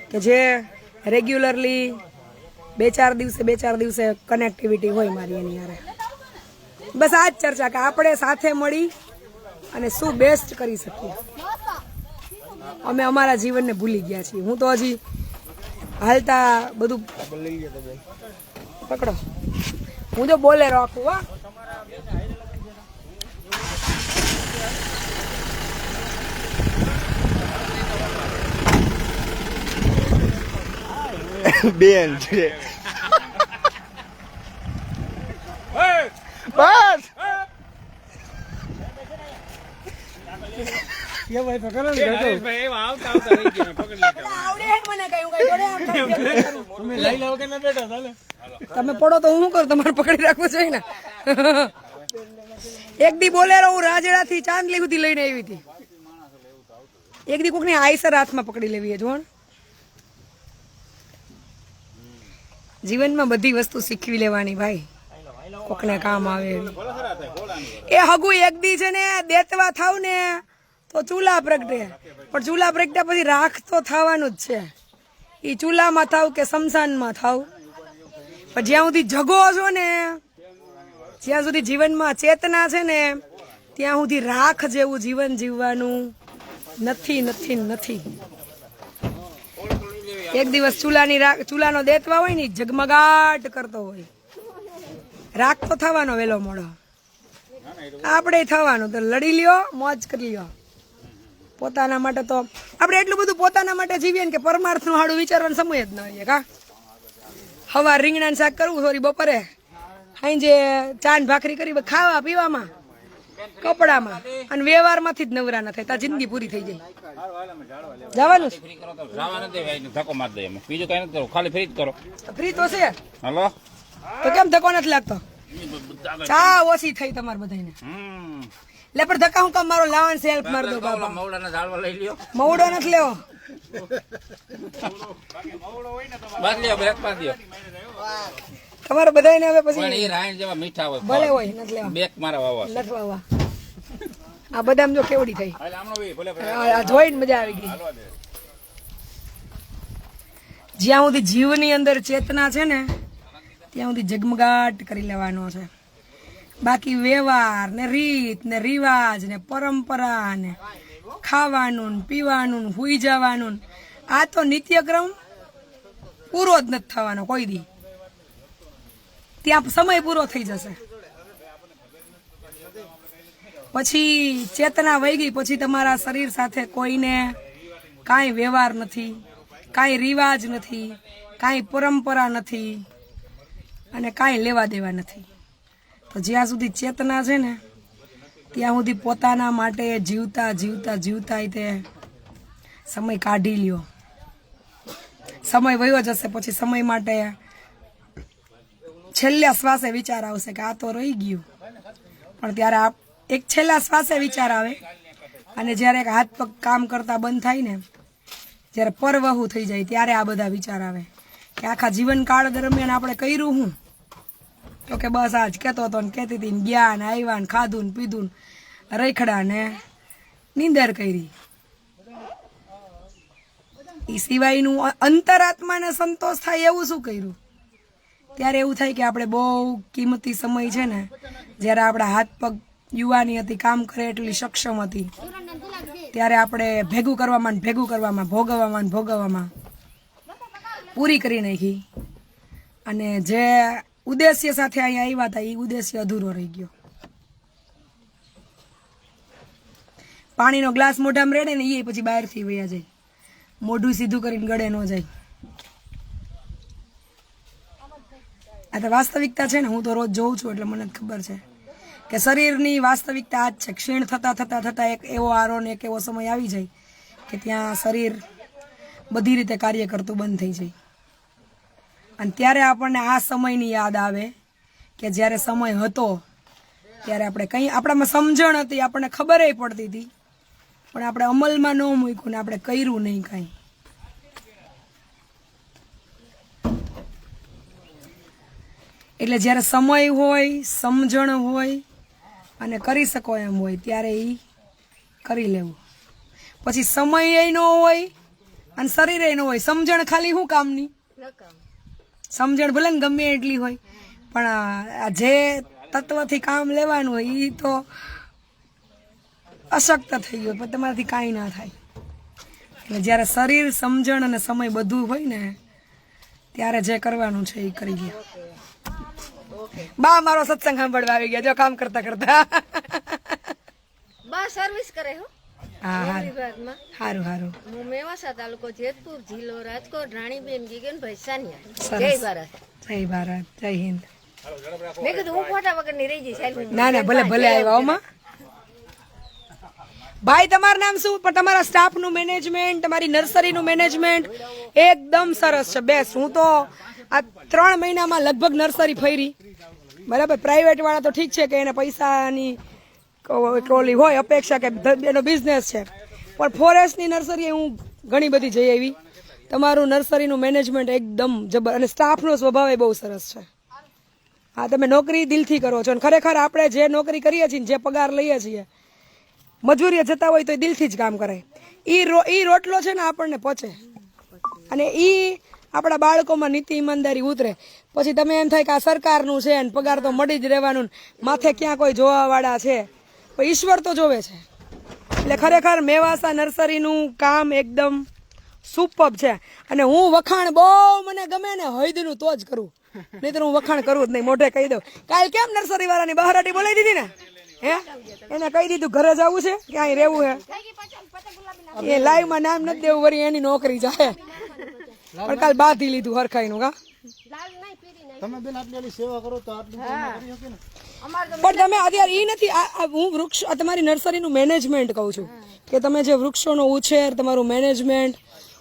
કે જે રેગ્યુલરલી 2-4 દિવસે કનેક્ટિવિટી હોય મારી એની યારે. બસ આ જ ચર્ચા કે આપણે સાથે મળી અને શું બેસ્ટ કરી શકીએ. અમે અમારા જીવનને ભૂલી ગયા છીએ. હું તો હજી હાલતા બધું પકડો, હું તો બોલે રાખું. હા બેન છે બસ. તમે પડો તો હું કરું, તમારે પકડી રાખવું છે ને. એક દી બોલેરો હું રાજેડા થી ચાંદલી સુધી લઈને આવી હતી. એક દી કોકની આઈસર હાથમાં પકડી લેવી જોન. જીવનમાં બધી વસ્તુ શીખવી લેવાની ભાઈ, કોકને કામ આવે. એ હગું એક દી છે ને દેતવા થાવ ને તો ચૂલા પ્રગટે, પણ ચૂલા પ્રગટ્યા પછી રાખ તો થવાનું જ છે. એ ચૂલામાં થાવ કે શમશાનમાં થાવ, પણ જ્યાં સુધી જગો છો ને, જ્યાં સુધી જીવનમાં ચેતના છે ને, ત્યાં સુધી રાખ જેવું જીવન જીવવાનું નથી નથી નથી. એક દિવસ ચૂલાનો દેતવા હોય ને ઝગમગાટ કરતો હોય, રાખ તો થવાનો વેલો મોડો, આપણે થવાનું. તો લડી લ્યો, મોજ કરી લ્યો. પોતાના માટે તો આપણે એટલું બધું પોતાના માટે જીવીએ ને કે પરમાર્થનું હાડું વિચારવાનો સમય જ ન હોય. કા હવાર રીંગણાનું શાક કરવું, સોરી બપોરે સાંજે ચાંદ ભાખરી કરી, ખાવા પીવામાં, કપડામાં અને વ્યવહારમાંથી જ નવરા ન થાય, ત્યાં જિંદગી પૂરી થઈ જાય. જવાનું ધક્કો મારી દે, બીજું કઈ નથી કરો, ખાલી ફ્રી જ કરો. ફ્રી તો છે, હલો તો કેમ ધક્કો નથી લાગતો? ચા ઓછી થઈ તમારે બધાને. લે પણ ધક્કા હું કામ મારો લાવન સેલ્ફ માર દો બાબા. મવડાના ઝાડવા લઈ લ્યો. મવડો નથી લેવો. બાદ લ્યો, બ્રેક માર દ્યો. તમારે બધાને હવે પછી પણ એ રાયણ જેવા મીઠા હોય. ભલે હોય, નથી લેવા. બેક મારા વાવા. નથી વાવા. આ બદામ જો કેવડી થઈ. આ જોઈને મજા આવી ગઈ. જ્યાં સુધી જીવની અંદર ચેતના છે ને, ત્યાં સુધી જગમગાટ કરી લેવાનો છે. બાકી વ્યવહાર ને રીત ને રિવાજ ને પરંપરા ને ખાવાનું ને પીવાનું, હુઈ જવાનું, આ તો નિત્યક્રમ પૂરો જ નથી થવાનો કોઈ દી. ત્યાં સમય પૂરો થઈ જશે. પછી ચેતના વહી ગઈ પછી તમારા શરીર સાથે કોઈને કાંઈ વ્યવહાર નથી, કાંઈ રિવાજ નથી, કાંઈ પરંપરા નથી અને કાંઈ લેવા દેવા નથી. તો જ્યાં સુધી ચેતના છે ને ત્યાં સુધી પોતાના માટે જીવતા જીવતા જીવતા તે સમય કાઢી લ્યો. સમય વયો જશે પછી સમય માટે છેલ્લા શ્વાસે વિચાર આવશે કે આ તો રહી ગયું. પણ ત્યારે એક છેલ્લા શ્વાસે વિચાર આવે અને જ્યારે એક હાથ પગ કામ કરતા બંધ થાય ને, જ્યારે પરવહુ થઈ જાય ત્યારે આ બધા વિચાર આવે કે આખા જીવનકાળ દરમિયાન આપણે કર્યું હું, તો કે બસ આજ કહેતો હતો ને કહેતી હતી ને ગયા ને આવ્યા ને ખાધું ને પીધું ને રેખડા ને નીંદર કરી. એ સિવાયનું અંતરાત્માને સંતોષ થાય એવું શું કર્યું? ત્યારે એવું થાય કે આપણે બહુ કિંમતી સમય છે ને, જ્યારે આપણા હાથ પગ યુવાની હતી, કામ કરે એટલી સક્ષમ હતી, ત્યારે આપણે ભેગું કરવામાં ભોગવવામાં પૂરી કરી નાખી. અને જે ઉદ્દેશ્ય સાથે અહીંયા આવ્યા હતા એ ઉદ્દેશ્ય અધૂરો રહી ગયો. પાણીનો ગ્લાસ મોઢામાં રેડે ને એ પછી બહારથી વયા જાય, મોઢું સીધું કરીને ગળે ન જાય. આ તો વાસ્તવિકતા છે ને, હું તો રોજ જોઉં છું એટલે મને ખબર છે કે શરીરની વાસ્તવિકતા આ જ છે. ક્ષીણ થતા એક એવો આરો ને એક એવો સમય આવી જાય કે ત્યાં શરીર બધી રીતે કાર્ય કરતું બંધ થઈ જાય. અને ત્યારે આપણને આ સમયની યાદ આવે કે જ્યારે સમય હતો ત્યારે આપણે કંઈ આપણામાં સમજણ હતી, આપણને ખબર પડતી હતી, પણ આપણે અમલમાં ન મૂક્યું ને આપણે કર્યું નહીં કાંઈ. એટલે જ્યારે સમય હોય, સમજણ હોય અને કરી શકો એમ હોય ત્યારે એ કરી લેવું. પછી સમય ન હોય અને શરીરે ન હોય, સમજણ ખાલી શું કામની? સમજણ ભલે ને ગમે એટલી હોય, પણ જે તત્વથી કામ લેવાનું હોય એ તો અશક્ત થઈ ગયું, પણ તમારાથી કાંઈ ના થાય. એટલે જ્યારે શરીર, સમજણ અને સમય બધું હોય ને ત્યારે જે કરવાનું છે એ કરી ગયા. બા મારો સત્સંગ સાંભળવા આવી ગયા જો કામ કરતા કરતા. બા સર્વિસ કરે હો. હા વિભાગમાં. સારું. હું મેવાસા તાલુકો જેતપુર જિલ્લો રાજકોટ રાણીબેન ગીગનભાઈ સાનિયા. જય ભારત. જય ભારત, જય હિન્દ. મેં કીધું હું ફોટા વગર ની રહી જઈશ. ના ભલે આવ્યા ઓમાં. ભાઈ તમારું નામ શું? પણ તમારા સ્ટાફનું મેનેજમેન્ટ, તમારી નર્સરીનું મેનેજમેન્ટ એકદમ સરસ છે, બેસ્ટ. હું તો આ 3 મહિનામાં લગભગ નર્સરી ફરી. બરાબર, પ્રાઇવેટ વાળા તો ઠીક છે કે એને પૈસાની ઓલી હોય અપેક્ષા કે એનો બિઝનેસ છે, પણ ફોરેસ્ટની નર્સરી હું ઘણી બધી જઈ આવી. તમારું નર્સરીનું મેનેજમેન્ટ એકદમ જબર અને સ્ટાફનો સ્વભાવ બહુ સરસ છે. હા, તમે નોકરી દિલથી કરો છો અને ખરેખર આપણે જે નોકરી કરીએ છીએ, જે પગાર લઈએ છીએ, મજૂરીએ જતા હોય તો દિલથી જ કામ કરાય. ઈ રોટલો છે ને આપણને પચે અને ઈ આપણા બાળકોમાં નીતિ ઈમાનદારી ઉતરે. પછી તમે એમ થાય કે આ સરકારનું છે ને પગાર તો મળી જ રહેવાનું, માથે ક્યાં કોઈ જોવાવાળા છે, પણ ઈશ્વર તો જોવે છે. એટલે ખરેખર મેવાસા નર્સરીનું કામ એકદમ સુપર્બ છે. અને હું વખાણ બહુ મને ગમે ને હૈદનું તો જ કરું, નહીં તો હું વખાણ કરું જ નહીં, મોઢે કહી દઉં. કાલ કેમ નર્સરી વાળાની બહારાટી બોલાવી દીધી ને, હે એને કહી દીધું ઘરે જવું છે કે અહીં રહેવું છે, એ લાઈવ માં નામ નથી દેવું, વળી એની નોકરી જાય. પણ કાલ બાંધી લીધું હરખાઈનું. કા તમે બેન આટલી સેવા કરો તો આટલી કરી શકે ને. પણ તમે અત્યારે ઈ નથી, હું વૃક્ષ તમારી નર્સરીનું મેનેજમેન્ટ કહું છું કે તમે જે વૃક્ષોનો ઉછેર, તમારું મેનેજમેન્ટ,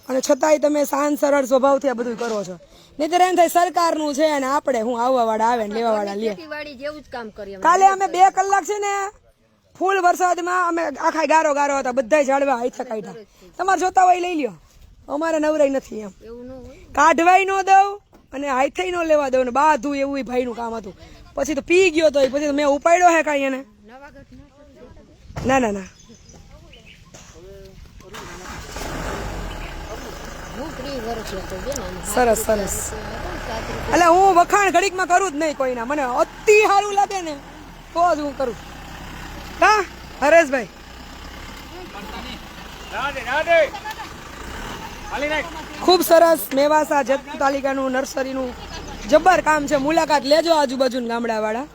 અને છતાંય તમે શાંત સરળ સ્વભાવથી આ બધું કરો છો. નહીંતર એમ થાય સરકારનું છે અને આપણે હું આવવા વાળા આવે ને લેવા વાળા લે. ખેતીવાડી જેવું જ કામ કરીએ. કાલે અમે 2 કલાક છે ને ફૂલ વરસાદમાં અમે આખા ગારો હતા, બધા ઝાડવા હાથે કાઢ્યા. તમારે જોતા હોય લઈ લ્યો, અમારે નવરાઈ નથી એમ. કાઢવાય ન દઉં અને હાથે ન લેવા દઉં ને બાધું, એવું ભાઈનું કામ હતું. પછી તો પી ગયો તો પછી તો મેં ઉપાડ્યો હે કાંઈ એને? ના. સરસ. એટલે હું વખાણ ઘડીકમાં કરું જ નહીં કોઈના, મને અતિ સારું લાગે ને તો જ હું કરું. હા હરેશભાઈ, ખૂબ સરસ મેવાસા જેતપુર તાલુકાનું નર્સરીનું જબ્બર કામ છે. મુલાકાત લેજો આજુબાજુના ગામડાવાળા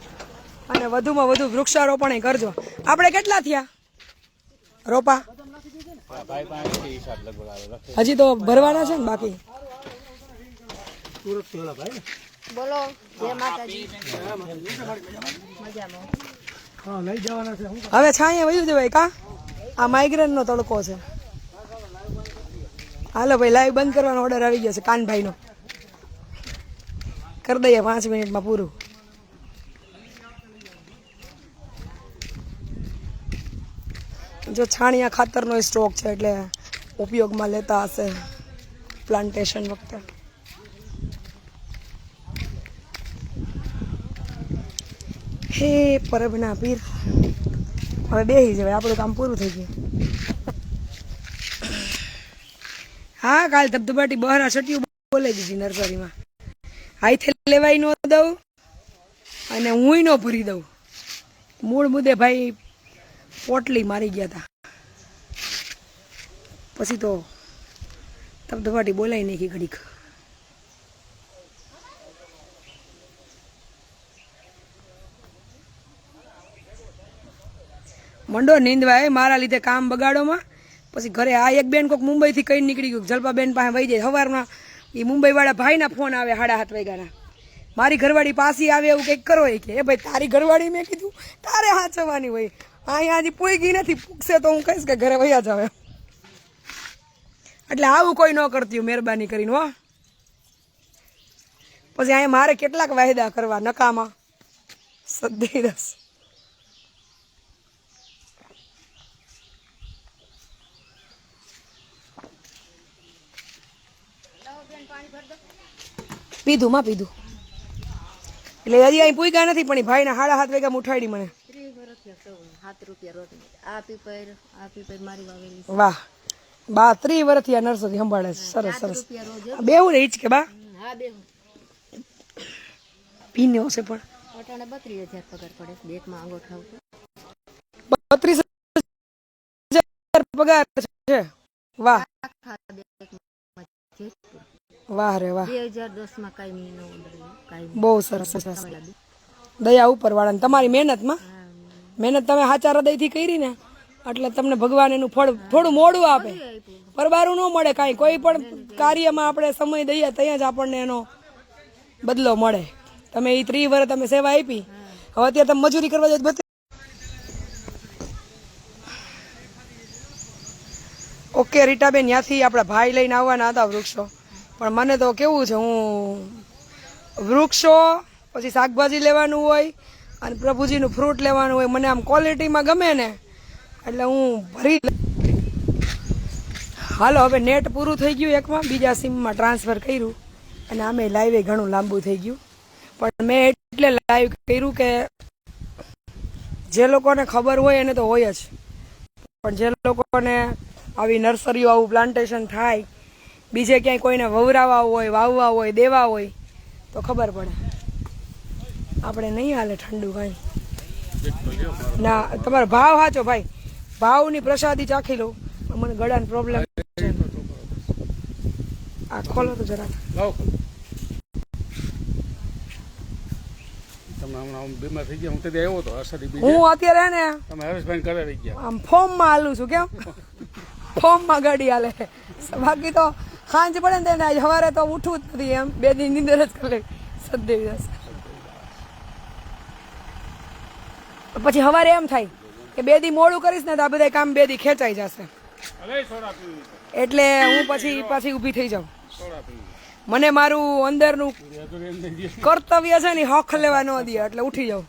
અને વધુમાં વધુ વૃક્ષારોપણ કરજો. આપણે કેટલા થયા રોપા? હજી તો ભરવાના છે ને બાકી. બોલો જય માતાજી. હવે છાંયે વયું જવાય કા? આ માઇગ્રેન નો તડકો છે. હાલો ભાઈ, લાઈવ બંધ કરવાનો ઓર્ડર આવી ગયો છે કાનભાઈનો. કરી દઈએ 5 મિનિટમાં પૂરું. જો છાણિયા ખાતરનો સ્ટોક છે એટલે ઉપયોગમાં લેતા હશે પ્લાન્ટેશન વખતે. હે પરબના પીર, હવે બેસી જવાય, આપણું કામ પૂરું થઈ ગયું. હા, કાલ ધબધબાટી બહાર છટ્યું બોલાવી દીધી નર્સરીમાં. હાઈથે લેવાય ન દઉં અને હુંય ન ભરી દઉં. મૂળ મુદ્દે ભાઈ પોટલી મારી ગયા હતા, પછી તો ધબધબાટી બોલાવી નાખી ઘડીક. મંડો નીંદવા એ મારા લીધે કામ બગાડોમાં. પછી ઘરે આ એક બેન કોઈક મુંબઈથી કઈ નીકળી ગયું, જલપાબેન પાસે વહી જાય. સવારમાં એ મુંબઈવાળા ભાઈના ફોન આવે 7:30 વાગ્યાના. મારી ઘરવાળી પાછી આવે એવું કંઈક કરો કે એ ભાઈ તારી ઘરવાળી, મેં કીધું તારે હાચવવાની હોય. અહીંયા હજી પૂગી નથી, પૂગશે તો હું કહીશ કે ઘરે વયા જાવ. એટલે આવું કોઈ ન કરતી મહેરબાની કરીને હો. પછી અહીંયા મારે કેટલાક વાયદા કરવા નકામા સદ્દી રસ. પીધું માં પીધું એટલે હજી અહીં પૂગ્યા નથી, પણ ભાઈના 7:30 વાગ્યા ઉઠાડી મને. 7 રૂપિયા રોજ. આ પીપર મારી વાવેલી છે. વાહ બા, 30 વર્ષથી આ નર્સરી સંભાળે છે. સરસ સરસ. બેવું રહી છે કે બા? હા બે પીને હશે પણ અટાણે 32,000 પગાર પડે. બેકમાં અંગોઠા ઉપર 32,000 પગાર છે. વાહ વાહ રે વાહ, 2010 માં કાયમી નો ઓર્ડર. બહુ સરસ સરસ. દયા ઉપર વાળાને તમારી મહેનતમાં. મહેનત તમે સાચા હૃદયથી કરી ને એટલે તમને ભગવાન એનું ફળ થોડું મોડું આપે, પરબારું ન મળે કાંઈ. કોઈ પણ કાર્યમાં આપણે સમય દઈએ ત્યાં જ આપણને એનો બદલો મળે. તમે એ 30 વર્ષ તમે સેવા આપી, હવે અત્યારે તમે મજૂરી કરવા જાય બધું. ઓકે રીટાબેન, ત્યાંથી આપણા ભાઈ લઈને આવવાના હતા વૃક્ષો, પણ મને તો કેવું છે, હું વૃક્ષો પછી શાકભાજી લેવાનું હોય અને પ્રભુજીનું ફ્રૂટ લેવાનું હોય. મને આમ ક્વોલિટીમાં ગમે ને એટલે હું ભરી. હાલો હવે નેટ પૂરું થઈ ગયું એકમાં, બીજા સિમમાં ટ્રાન્સફર કર્યું અને આમે લાઈવે ઘણું લાંબુ થઈ ગયું. પણ મેં એટલે લાઈવ કર્યું કે જે લોકોને ખબર હોય એને તો હોય જ, પણ જે લોકોને આવી નર્સરીઓ આવું પ્લાન્ટેશન થાય, બીજે ક્યાંય કોઈને વવરાવા હોય, વાવવા હોય, દેવા હોય તો ખબર પડે. આપણે નહીં હાલે ઠંડુ કાંઈ ના. તમારો ભાવ સાચો ભાઈ, ભાવની પ્રસાદી ચાખી લો. મને ગળાનો પ્રોબ્લેમ છે. આ ખોલો તો જરા. હું અત્યારે ને આમ ફોર્મમાં હાલું છું. કેમ ફોર્મમાં ગાડી હાલે? બાકી તો સાંજ પડે ને તેને સવારે તો ઉઠવું જ નથી. એમ 2 દિન નીંદર જ કરી લે સદ્દેવ દિવસ. પછી સવારે એમ થાય કે 2 દી મોડું કરીશ ને તો આ બધા કામ 2 દી ખેંચાઈ જશે. એટલે હું પાછી ઊભી થઈ જાઉં. મને મારું અંદરનું કર્તવ્ય છે ને હક લેવા ન દે એટલે ઉઠી જાઉં.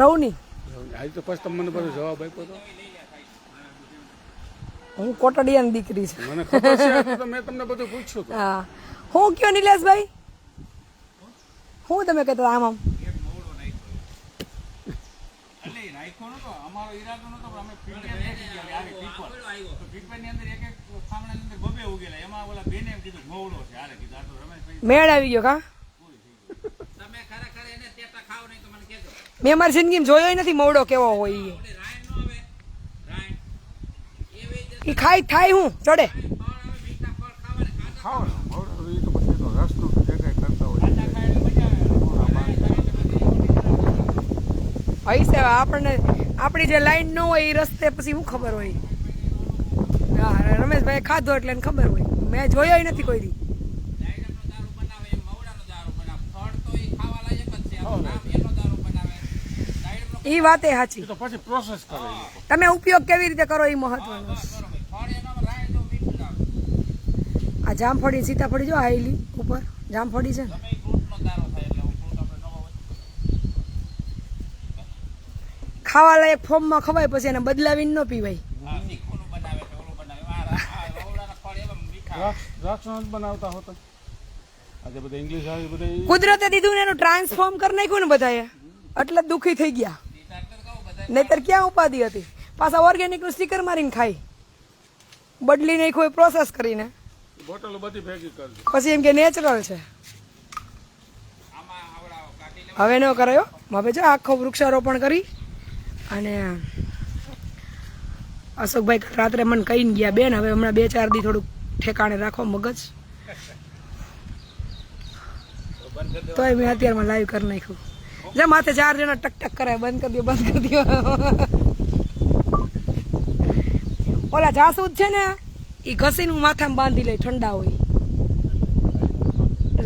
રવની હું કોટડિયાની દીકરી છું. હા, હું કયો નિલેશભાઈ, હું તમે કહેતા આમ આમ મેળ આવી ગયો કા? મેં મારી જિંદગીમાં જોયો નથી મવડો કેવો હોય ઈ. ઈ ખાઈ થાય હું ચડે હૈસે આપણને આપણી જે લાઈન ન હોય એ રસ્તે પછી શું ખબર હોય. હા રમેશભાઈ ખાધો એટલે એને ખબર હોય. મેં જોયો નથી કોઈ દી. એ વાતે સાચી. પછી પ્રોસેસ કરે તમે ઉપયોગ કેવી રીતે કરો એ મહત્વનું. આ જામફળી સીતાફળી જો આવેલી ઉપર જામફળી છે ને ખાવા લાયક ફોર્મમાં ખવાય પછી એને બદલાવીને ન પીવાય. દ્રાક્ષ બનાવતા હોતા આજે બધા ઇંગ્લિશ આવી બધા કુદરતે દીધું ને એનું ટ્રાન્સફોર્મ કરી નાખ્યું ને બધાએ એટલે જ દુઃખી થઈ ગયા. નહીતર ક્યાં ઉપાધિ હતી. પાછા ઓર્ગેનિક નું સ્ટીકર મારીને ખાય બદલી નાખ્યું પ્રોસેસ કરીને બોટલો બધી ભેગી કરજો પછી એમ કે નેચરલ છે. હવે ન કરાયો. હવે જો આખો વૃક્ષારોપણ કરી અને અશોકભાઈ રાત્રે મને કહીને ગયા બેન હવે હમણાં 2-4 દી થોડુંક ઠેકાણે રાખો મગજ. તોય મેં અત્યારમાં લાઈવ કરી નાખ્યું. જે માથે 4 જણા ટક કરે બંધ કરી દો બંધ કરી દો. ઓલા જાસૂદ છે ને એ ઘસીને હું માથામાં બાંધી લઈ ઠંડા હોય.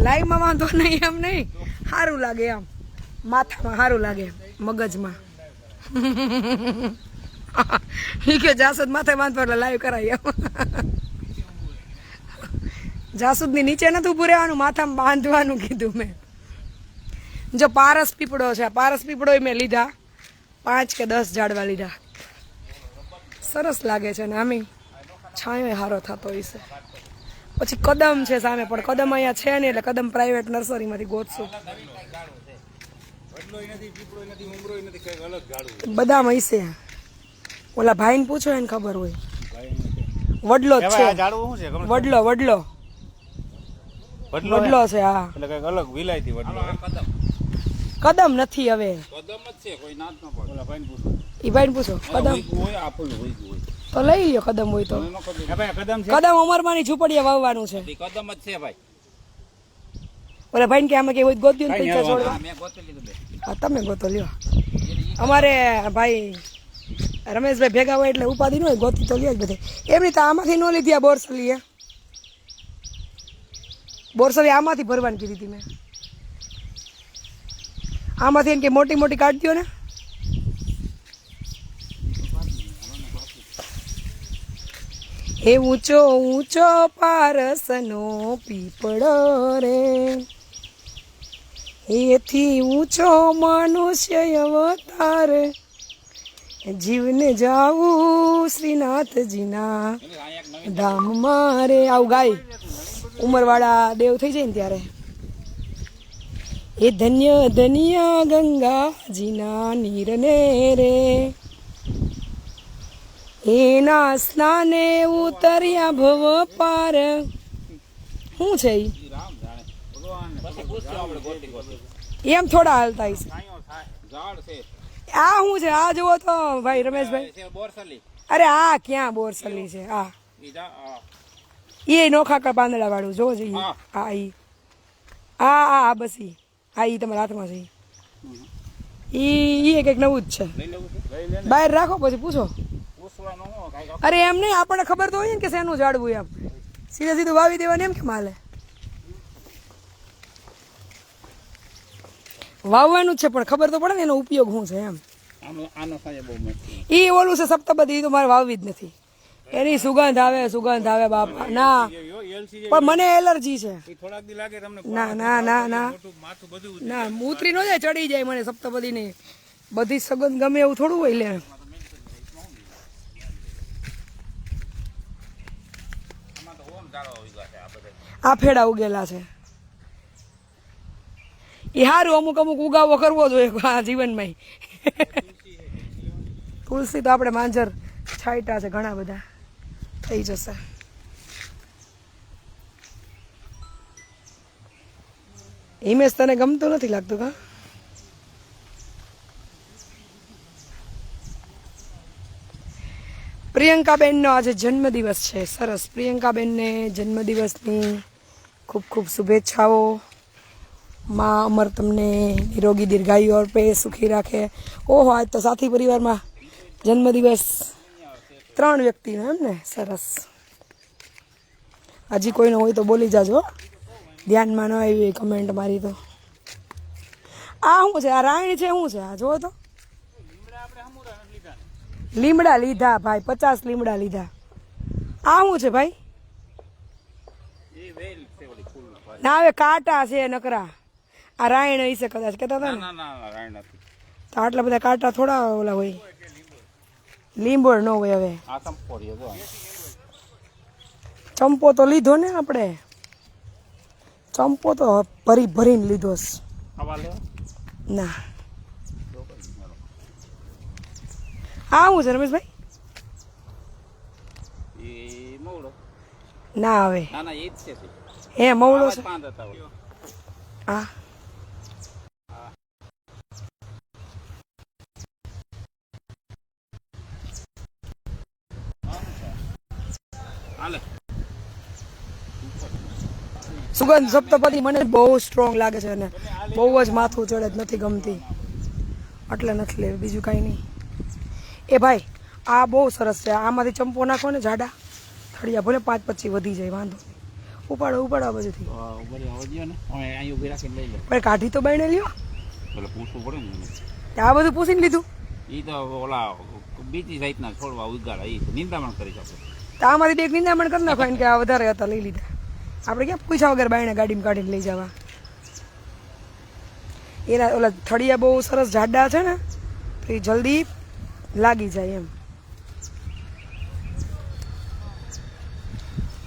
લાઈવમાં વાંધો નહીં એમ નહીં સારું લાગે એમ માથામાં સારું લાગે મગજમાં. એ કે જાસૂદ માથે બાંધવા એટલે લાઈવ કરાય એમ. જાસૂદની નીચે નથી ઉભું રહેવાનું માથામાં બાંધવાનું કીધું મેં. જો પારસ પીપળો છે પારસ પીપળો મેં લીધા 5 કે 10 ઝાડવા લીધા. સરસ લાગે છે ને આમે છાંયો સારો થતો હોય છે. પછી કદમ છે સામે પણ કદમ અહીંયા છે નહીં એટલે કદમ પ્રાઇવેટ નર્સરીમાંથી ગોતશું. બધા હશે. ઓલા ભાઈને પૂછો એને ખબર હોય. વડલો જ છે વડલો વડલો વડલો છે હા. એટલે કઈક અલગ વિલાયતી વડલો કદમ નથી હવે કદમ જ છે કોઈ નાત ન પડે ઓલા ભાઈને પૂછો ઈ ભાઈને પૂછો કદમ હોય આપેલું હોય તો લઈ લ્યો કદમ હોય તો. કદમ છે કદમ અમરમાની ઝૂંપડીએ વાવવાનું છે. કદમ જ છે ભાઈ ઓલા ભાઈને કે આમાં કે હોય ગોત્યું ને પૈસા છોડવા. મેં ગોતી લીધું બે હા તમે ગોતો લ્યો. અમારે ભાઈ રમેશભાઈ ભેગા હોય એટલે ઉપાધિ ન હોય ગોતી તો લ્યો જ બધે. એમ રીતે આમાંથી ન લીધી આ બોરસલી બોરસલી આમાંથી ભરવાની કીધી હતી મેં. આમાંથી એમ કે મોટી મોટી કાઢતી ને એ ઊંચો ઊંચો પારસનો પીપળો રે એથી ઊંચો મનુષ્ય અવતાર જીવને જાવું શ્રીનાથજીના ધામમાં રે. આવું ગાય ઉંમરવાળા દેવ થઈ જાય ને ત્યારે એ ધન્ય ધન્ય ગંગાજીના નીરને રે એના સ્નાને ઉતર્યા ભવ પાર. શું છે એમ થોડા હાલતા હશે. આ શું છે આ જુઓ તો ભાઈ રમેશભાઈ. અરે આ ક્યાં બોરસલી છે આ એ નોખા પાંદડા વાળું જોવો જોઈએ. હા ઈ આ બસ ઈ હા ઈ તમારા હાથમાં છે. ઈ કંઈક નવું જ છે. બહાર રાખો પછી પૂછો. અરે એમ નહીં આપણને ખબર તો હોય ને કે શેનું ઝાડવું એમ સીધે સીધું વાવી દેવાનું એમ કે માલે વાવવાનું જ છે પણ ખબર તો પડે ને એનો ઉપયોગ શું છે એમ. ઈ ઓલું છે સપ્તપદી તો મારે વાવવી જ નથી. એની સુગંધ આવે બાપા ના પણ મને એલર્જી છે. ના ના ના ના ના ઉતરી ન જાય ચડી જાય મને સપ્તપદી ની બધી સુગંધ ગમે એવું થોડું હોય. લે આ ફેડા ઉગેલા છે એ સારું અમુક અમુક ઉગાવો કરવો જોઈએ આ જીવનમાં. તુલસી તો આપણે માંજર છાંટા છે ઘણા બધા થઈ જશે. હિમેશ તને ગમતું નથી લાગતું કા પ્રિયંકાબેનનો આજે જન્મદિવસ છે. સરસ. પ્રિયંકાબેનને જન્મદિવસની ખૂબ ખૂબ શુભેચ્છાઓ. માં અમર તમને નિરોગી દીર્ઘાયુ અર્પે, સુખી રાખે. ઓહો, આજ તો સાથી પરિવારમાં જન્મદિવસ 3 વ્યક્તિનો એમ ને. સરસ. હજી કોઈનો હોય તો બોલી જાજો, ધ્યાનમાં ન આવી કમેન્ટ મારી તો. આ શું છે? આ રાયણ છે? શું છે આ? જો તો લીમડા લીધા ભાઈ, 50 લીમડા લીધા. આ શું છે ભાઈ? ના હવે કાંટા છે નકરા. આ રાયણ હશે કદાચ, કહેતા હતા ને. તો આટલા બધા કાંટા થોડા ઓલા હોય. લીંબોળ ન હોય. હવે ચંપો તો લીધો ને આપણે. ચંપો તો ભરી ભરીને લીધો છે. ના આ શું છે રમેશભાઈ? ના હવે હે મવડો છે. હા સુગંધ સપ્તપદી મને બહુ સ્ટ્રોંગ લાગે છે અને બહુ જ માથું ચડે જ નથી ગમતી, એટલે નથી લેવી, બીજું કાંઈ નહીં. એ ભાઈ આ બહુ સરસ છે. આમાંથી ચંપો નાખો ને જાડા થળિયા, ભલે 5-25 વધી જાય, વાંધો નહીં. ઉપાડો ઉપાડો આ બાજુથી. ભાઈ કાઢી તો બાઈને લ્યો. પૂછવું પડે ને. આ બધું પૂછીને લીધું? ઈ તો ઓલા બીજી જાતના છોડવા ઉગાડા, ઈ નિંદામણ કરી શકે. તો આમાંથી બે નિંદામણ કરી નાખો કે આ વધારે હતા લઈ લીધા. આપણે ક્યાં પૂછ્યા વગર બાયણે ગાડીમાં કાઢીને લઈ જવા. એના ઓલા થળિયા બહુ સરસ જાડા છે ને, તો એ જલ્દી લાગી જાય એમ.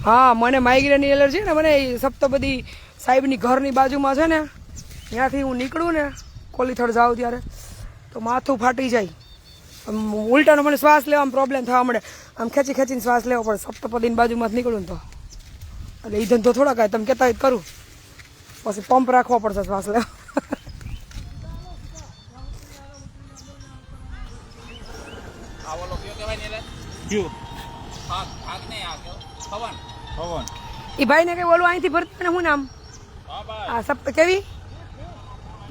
હા મને માઇગ્રેનની એલર્જી ને, મને સપ્તપદી સાહેબની ઘરની બાજુમાં છે ને, ત્યાંથી હું નીકળું ને કોલીથળ જાઉં ત્યારે તો માથું ફાટી જાય. ઉલટાનો મને શ્વાસ લેવામાં પ્રોબ્લેમ થવા મળે. આમ ખેંચી ખેંચીને શ્વાસ લેવો પડે. સપ્તપદીની બાજુમાં જ નીકળું ને તો. એટલે એ ધંધો થોડા કાંઈ તમે કહેતા હોય કરું, પછી પંપ રાખવો પડશે શ્વાસ લેવા. એ ભાઈ ને કઈ બોલું અહીંથી ભરતા ને શું નામ? હા સપ્ત કેવી?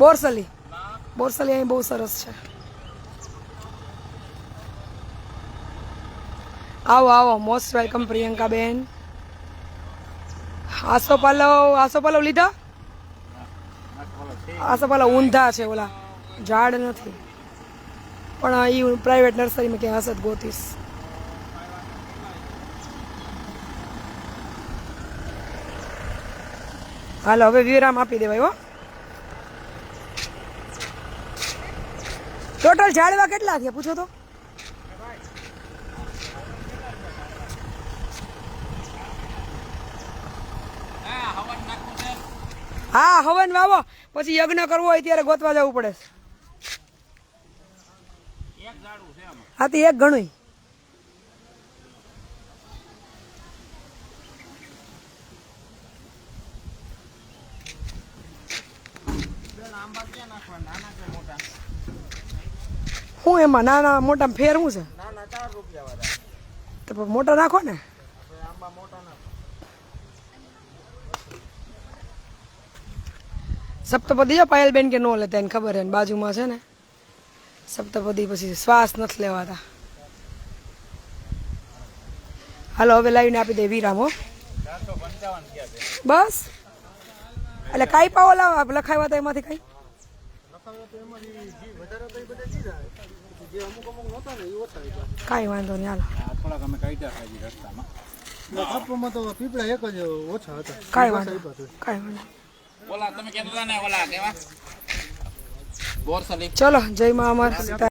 બોરસલી. બોરસલી અહીં બહુ સરસ છે. આવો આવો, મોસ્ટ વેલકમ પ્રિયંકાબેન. આસો પાલવ લીધા? આસો પાલવ ઊંધા છે, ઓલા ઝાડ નથી, પણ એ પ્રાઇવેટ નર્સરીમાં ક્યાં હશે ગોતીશ. હાલો હવે વિરામ આપી દેવાય. હો ટોટલ ઝાડવા કેટલા થયા પૂછો તો? હા હવન વાવો, પછી યજ્ઞ કરવો હોય ત્યારે ગોતવા જવું પડે. હા તો એક ઘણું. શું એમાં નાના મોટા ફેર શું છે? તો મોટા નાખો ને. સપ્તપદી જો પાયલબેન કે નો લેતા એને ખબર હે, બાજુમાં છે ને સપ્તપદી, પછી શ્વાસ નથી લેવાતા. હાલો હવે લાવીને આપી દે વિરામ. હો બસ એટલે કાંઈ પાવો લાવ લખાવ્યા હતા એમાંથી કઈ કાંઈ વાંધો નહીં. હાલો થોડાક અમે કાઢ્યા રસ્તામાં. આપવામાં તો પીપળા એક જ ઓછા હતા. કાંઈ વાંધો કાંઈ વાંધો. ઓલા તમે કહેતા હતા ને ઓલા કેવા બોરસલી. ચલો જય મા અમર.